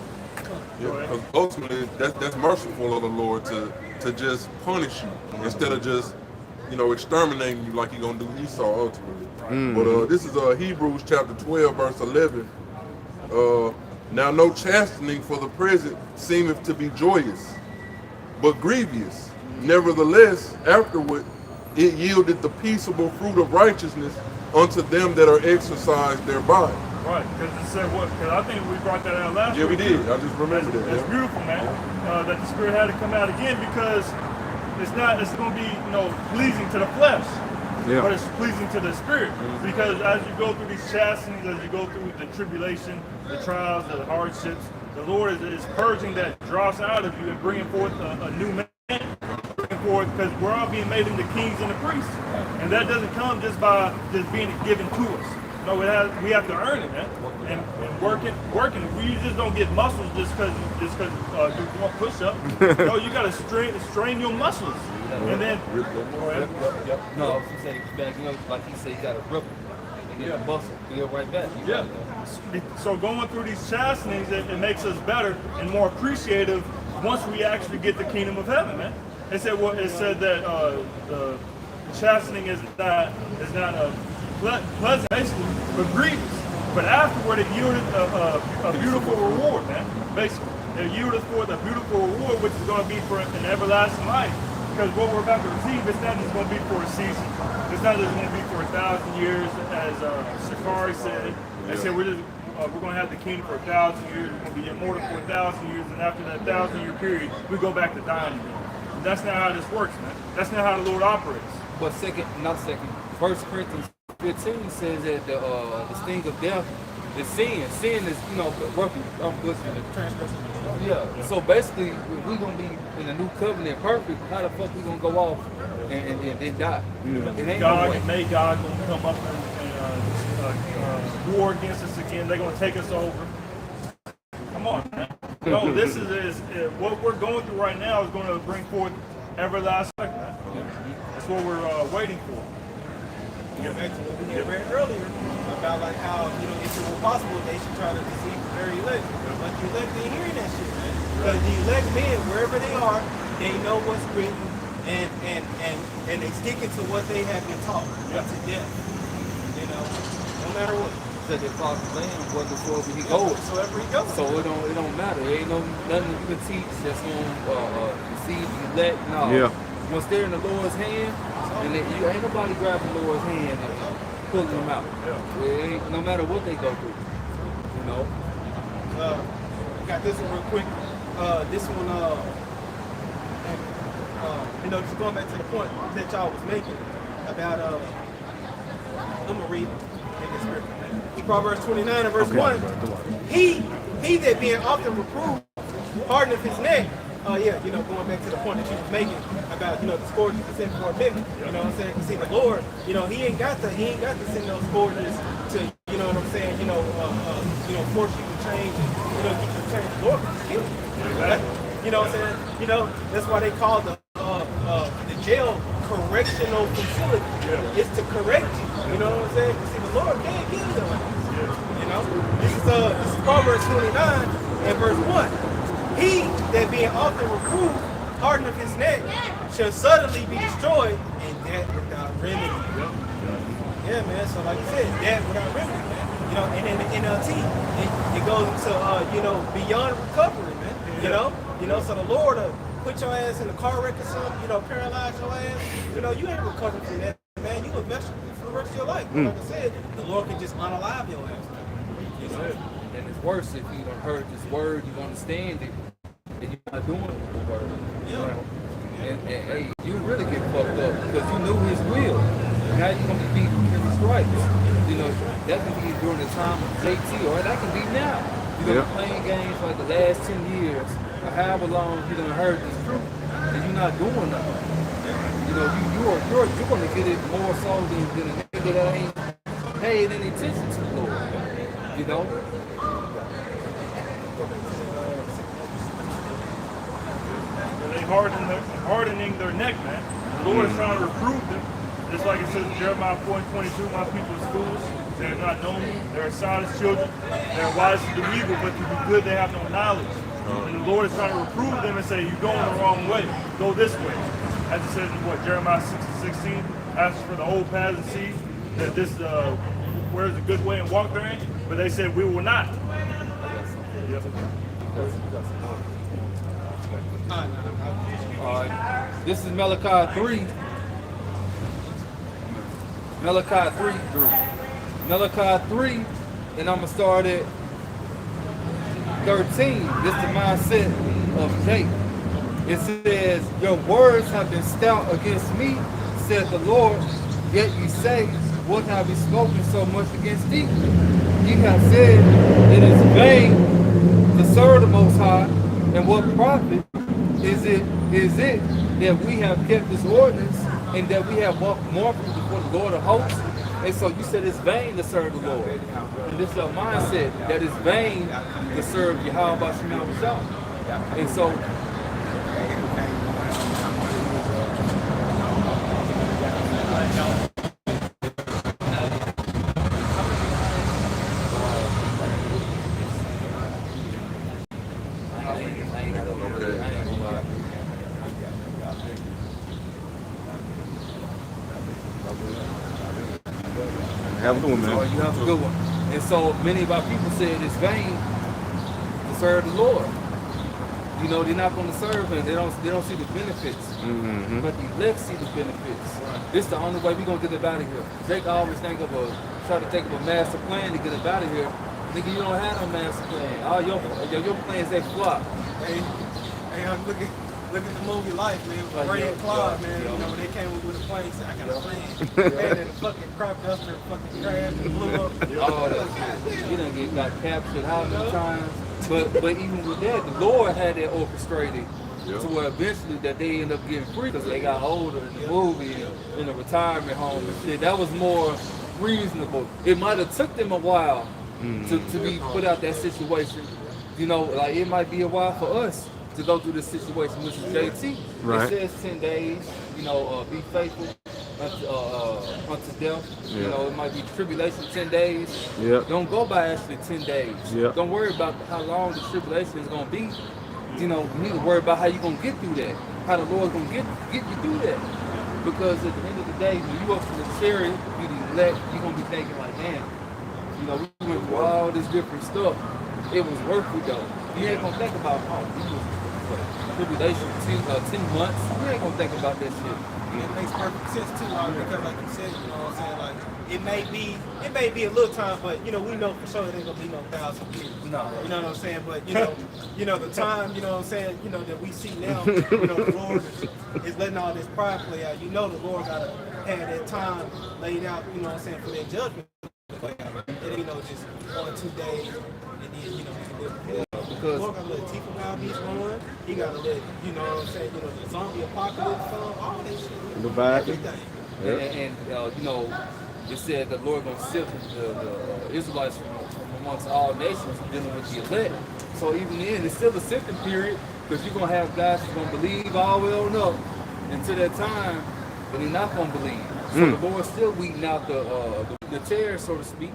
Yeah, because ultimately, that's merciful of the Lord to just punish you instead of just, you know, exterminating you like you're gonna do Esau ultimately. But this is Hebrews chapter 12, verse 11. Now no chastening for the present seemeth to be joyous, but grievous. Nevertheless, afterward it yielded the peaceable fruit of righteousness unto them that are exercised thereby.
Right, because it said what? Because I think we brought that out last week.
Yeah, we did. I just remembered that.
It's beautiful, man. That the Spirit had to come out again, because it's going to be, you know, pleasing to the flesh, but it's pleasing to the Spirit. Because as you go through these chastenings, as you go through the tribulation, the trials, the hardships, the Lord is purging that dross out of you and bringing forth a new man. Because we're all being made into kings and the priests, and that doesn't come just by just being given to us. No, we have to earn it, man, and working. We just don't get muscles just because do one push up. No, you got to strain your muscles, and then.
No, she said back, you know, like he said, you got to rip them, and get the muscle, feel right back.
So going through these chastenings, it makes us better and more appreciative once we actually get the kingdom of heaven, man. It said that the chastening is not pleasant, basically, but grievous. But afterward, it yielded a beautiful reward, man. Basically, it yielded forth a beautiful reward, which is going to be for an everlasting life. Because what we're about to receive, it's not just going to be for a season. It's not just going to be for 1,000 years, as Shakari said. They said we're going to have the kingdom for 1,000 years. We're going to be immortal for 1,000 years, and after that 1,000-year period, we go back to dying again. That's not how this works, man. That's not how the Lord operates.
But 1 Corinthians 15 says that the sting of death is sin. Sin is, you know, working. Yeah. So basically, if we're gonna be in the new covenant perfect, how the fuck we gonna go off and then die? It ain't
God,
no way.
God gonna come up and war against us again. They're gonna take us over. Come on, man. No, this is what we're going through right now is going to bring forth everlasting life, man. That's what we're waiting for.
Get back to what we had read earlier about like how, you know, if it were possible, they should try to deceive the very elect. But the elect ain't hearing that shit, man. Because the elect men, wherever they are, they know what's written, and they sticking to what they have been taught to death. You know, no matter what.
Said they follow the land wherever he goes.
So wherever he goes.
So it don't matter. There ain't nothing you can teach that's gonna deceive the elect. No.
Yeah.
Once they're in the Lord's hand, and you ain't nobody grabbing the Lord's hand and pulling them out. It ain't, no matter what they go through. You know.
Got this one real quick. This one you know, just going back to the point that y'all was making about, I'm gonna read in the scripture. Proverbs 29 and verse 1. He that being often reproved, hardeneth his neck. Yeah, you know, going back to the point that you was making about, you know, the scourge you send for a minute. You know what I'm saying? You see, the Lord, you know, he ain't got to send those scourges to, you know what I'm saying, you know, force you to change and, you know, get you to change. The Lord can kill you. You know what I'm saying? You know, that's why they call the jail correctional facility. It's to correct you. You know what I'm saying? You see, the Lord can't kill you. You know? This is Proverbs 29 and verse 1. He that being often reproved, hardeneth his neck, shall suddenly be destroyed, and that without remedy. Yeah, man. So like you said, that without remedy, man. You know, and in the NLT, it goes into you know, beyond recovery, man. You know, so the Lord put your ass in a car wreck or something, you know, paralyze your ass. You know, you ain't recovering from that, man. You a vegetable for the rest of your life. Like I said, the Lord can just unalive your ass, man. You know?
And it's worse if you don't heard this word, you understand it, and you're not doing the word. And hey, you really get fucked up because you knew his will. Now you're gonna be beating his stripes. You know, that can be during the time of JT, or that can be now. You're gonna be playing games for like the last 10 years, or however long you done heard this truth, and you're not doing nothing. You know, you're gonna get it more so than a nigga that ain't paid any attention to the Lord. You know?
They hardening their neck, man. The Lord is trying to reprove them. Just like it says in Jeremiah 4:22, my people are fools. They have not known me. They are silent children. They are wise to do evil, but to do good they have no knowledge. And the Lord is trying to reprove them and say, you're going the wrong way. Go this way. As it says in Jeremiah 6:16, asks for the old paths and see that this where is a good way and walk therein. But they said, we will not.
This is Malachi 3. Malachi 3, and I'm gonna start at 13. This is the mindset of Jake. It says, your words have been stout against me, said the Lord, yet you say, what have you spoken so much against thee? You have said, it is vain to serve the Most High, and what profit is it that we have kept this ordinance, and that we have walked mournfully before the Lord of hosts? And so you said it's vain to serve the Lord. And this is your mindset, that it's vain to serve Yahweh Shemel B'Shah. And so
Have a good one, man.
you have a good one. And so many of our people said it's vain to serve the Lord. You know, they're not going to serve him. They don't see the benefits. But the elect see the benefits. This is the only way we're going to get up out of here. Jake always try to think of a master plan to get up out of here. Nigga, you don't have no master plan. All your plans, they flop.
Hey, I'm looking at the movie Life, man, with Ray and Claude, man. You know, when they came up with a plane, said, I got a plan. Man, and the fucking crop duster fucking crashed and blew up.
All that. You done got captured how many times? But even with that, the Lord had that orchestrated to where eventually that they end up getting free because they got older in the movie and in the retirement home and shit. That was more reasonable. It might have took them a while to be put out that situation. You know, like it might be a while for us to go through this situation, which is JT.
Right.
It says 10 days, you know, be faithful unto death. You know, it might be tribulation 10 days. Don't go by actually 10 days. Don't worry about how long the tribulation is going to be. You know, you need to worry about how you're going to get through that. How the Lord's going to get you through that. Because at the end of the day, when you up to the chariot, you the elect, you're going to be thinking like, damn, you know, we went through all this different stuff. It was worth it though. You ain't going to think about, tribulation 10 months. You ain't going to think about that shit.
It makes perfect sense too, because like you said, you know what I'm saying, like it may be a little time, but you know, we know for sure it ain't gonna be no 1,000 years.
No.
You know what I'm saying? But you know the time, you know what I'm saying, you know, that we see now, you know, the Lord is letting all this pride play out. You know the Lord gotta have that time laid out, you know what I'm saying, for that judgment to play out. It ain't, you know, just 1 or 2 days and then, you know, the Lord gotta let Tifa Maldives run. He gotta let, you know what I'm saying, you know, the zombie apocalypse come, all that shit.
Leviathan.
Everything.
And you know, it said the Lord gonna sift the Israelites from amongst all nations dealing with the elect. So even then, it's still a sifting period because you're gonna have guys who's gonna believe all the way on up until that time, but they're not gonna believe. So the Lord's still weeding out the tares, so to speak.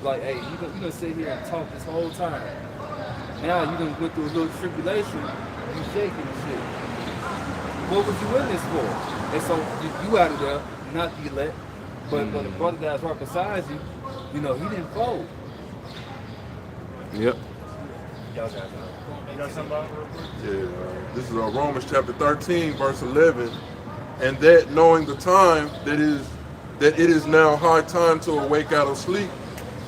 Like, hey, you gonna sit here and talk this whole time. Now you gonna go through a little tribulation, you shaking and shit. What was you in this for? And so you out of there, not the elect, but the brother that's right beside you, you know, he didn't fold.
Yep.
Y'all got you got somebody real quick?
Yeah, this is Romans chapter 13, verse 11. And that knowing the time that it is now high time to awake out of sleep,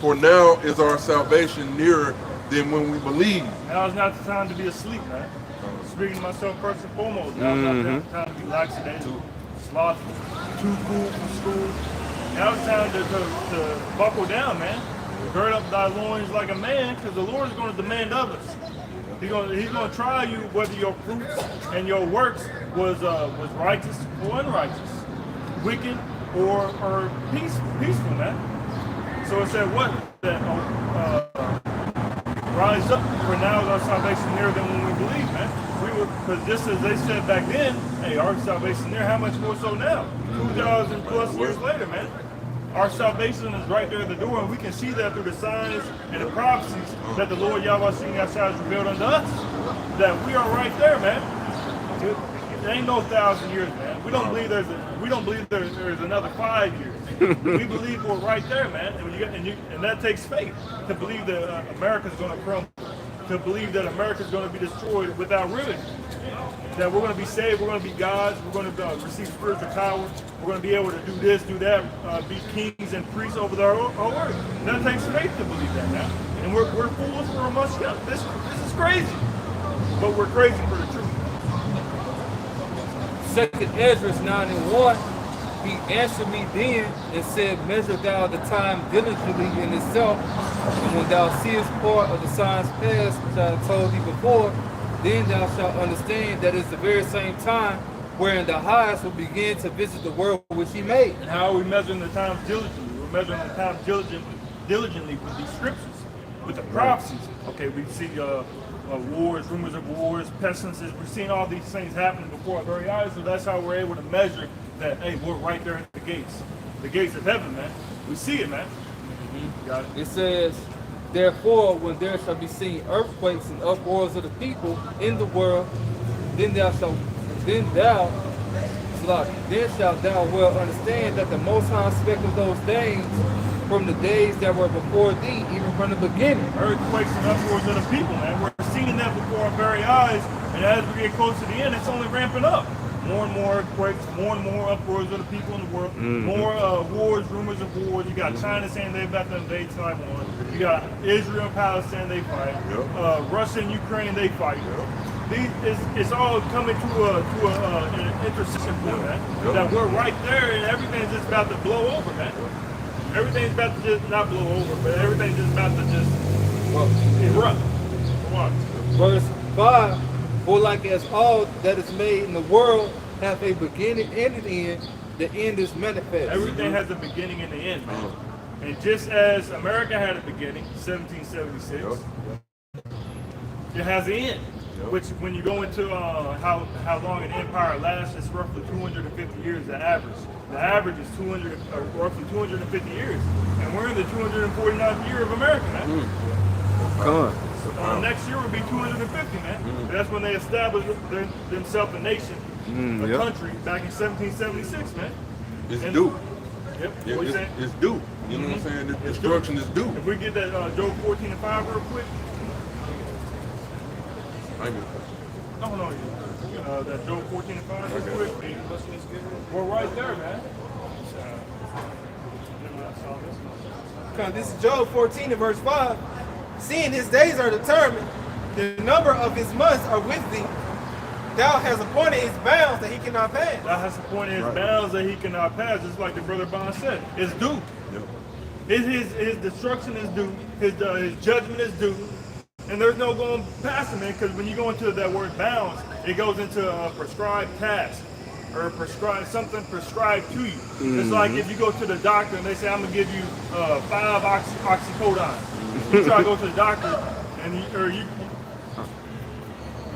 for now is our salvation nearer than when we believe.
Now is not the time to be asleep, man. Speaking to myself first and foremost, now is not the time to be lackadaisical, slothful, too cool for school. Now it's time to buckle down, man. Gird up thy loins like a man, because the Lord is going to demand of us. He's going to try you whether your fruits and your works was righteous or unrighteous, wicked or peaceful, man. So it said what? That rise up, for now is our salvation nearer than when we believe, man. Because just as they said back then, hey, our salvation there, how much more so now? 2,000 plus years later, man. Our salvation is right there at the door, and we can see that through the signs and the prophecies that the Lord Yahweh has revealed unto us. That we are right there, man. It ain't no 1,000 years, man. We don't believe there's another 5 years. We believe we're right there, man. And that takes faith to believe that America's going to crumble, to believe that America's going to be destroyed without remedy. That we're going to be saved, we're going to be gods, we're going to receive spiritual power, we're going to be able to do this, do that, be kings and priests over the whole earth. And that takes faith to believe that now. And we're fools for a much young. This is crazy. But we're crazy for the truth.
2nd Ezra 9:1, he answered me then and said, measure thou the time diligently in itself, and when thou seest part of the signs past, which I have told thee before, then thou shalt understand that it's the very same time wherein the highest will begin to visit the world which he made.
And how are we measuring the time diligently? We're measuring the time diligently with these scriptures, with the prophecies. Okay, we see wars, rumors of wars, pestilences. We're seeing all these things happening before our very eyes, so that's how we're able to measure that, hey, we're right there at the gates of heaven, man. We see it, man. Got it.
It says, therefore, when there shall be seen earthquakes and uproars of the people in the world, then shalt thou well understand that the Most High spake of those things from the days that were before thee, even from the beginning.
Earthquakes and uproars of the people, man. We're seeing that before our very eyes, and as we get close to the end, it's only ramping up. More and more earthquakes, more and more uproars of the people in the world, more wars, rumors of wars. You got China saying they're about to invade Taiwan. You got Israel and Palestine, they fight. Russia and Ukraine, they fight. It's all coming to an intersection point, man. That we're right there, and everything's just about to blow over, man. Everything's about to just not blow over, but everything's just about to just erupt. Watch.
Verse 5, for like as all that is made in the world have a beginning and an end, the end is manifest.
Everything has a beginning and an end, man. And just as America had a beginning, 1776, it has an end. Which, when you go into how long an empire lasts, it's roughly 250 years, the average. The average is roughly 250 years. And we're in the 249th year of America, man.
Come on.
Next year will be 250, man. That's when they established themselves a nation, a country, back in 1776, man.
It's due.
Yep. What you saying?
It's due. You know what I'm saying? The destruction is due.
If we get that Job 14:5 real quick. No, that Job 14:5 real quick. We're right there, man.
Because this is Job 14 and verse 5. Seeing his days are determined, the number of his months are with thee. Thou hast appointed his bounds that he cannot pass.
Thou hast appointed his bounds that he cannot pass. Just like the brother Bond said, it's due. His destruction is due. His judgment is due. And there's no going past him, man, because when you go into that word bounds, it goes into a prescribed task or something prescribed to you. It's like if you go to the doctor and they say, I'm going to give you 5 oxycodone. You try to go to the doctor and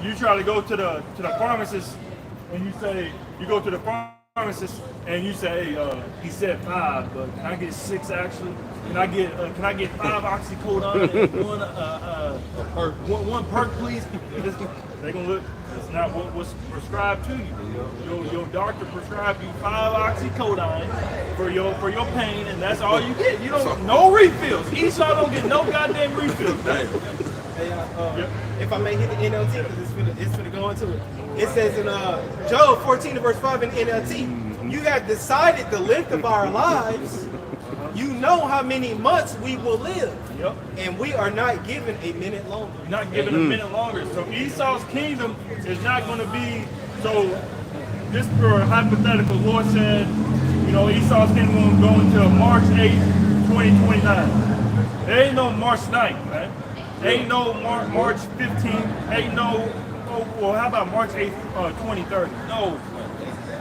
you try to go to the pharmacist and you say, you go to the pharmacist and you say, hey, he said 5, but can I get 6 actually? Can I get 5 oxycodone and one perk, please? They're gonna look. It's not what was prescribed to you. Your doctor prescribed you 5 oxycodone for your pain, and that's all you get. You don't no refills. Esau don't get no goddamn refills.
Hey, if I may hit the NLT, because it's gonna go into it. It says in Job 14 and verse 5 in NLT, you have decided the length of our lives. You know how many months we will live.
Yep.
And we are not given a minute longer.
Not given a minute longer. So Esau's kingdom is not going to be, so just for hypothetical, Lord said, you know, Esau's kingdom will go until March 8th, 2029. There ain't no March 9th, man. There ain't no March 15th. Ain't no, well, how about March 8th, 2030? No.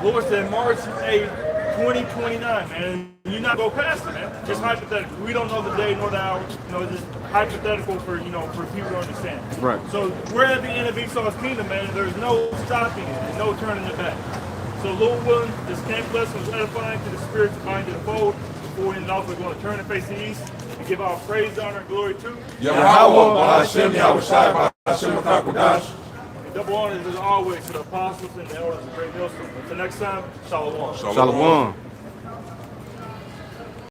Lord said March 8th, 2029, man. You're not go past it, man. Just hypothetical. We don't know the day nor the hour. You know, it's just hypothetical for for people to understand.
Right.
So we're at the end of Esau's kingdom, man. There's no stopping it. There's no turning it back. So Lord willing, this camp lesson was edifying to the spirit to bind to the fold. Before we end off, we're going to turn and face the east and give our praise, honor, and glory to
Yahweh, Hashem, Yahushai, Hashem, Makakodash.
and double honors as always to the apostles and the elders of the great millstone. Until next time, Shalom.
Shalom.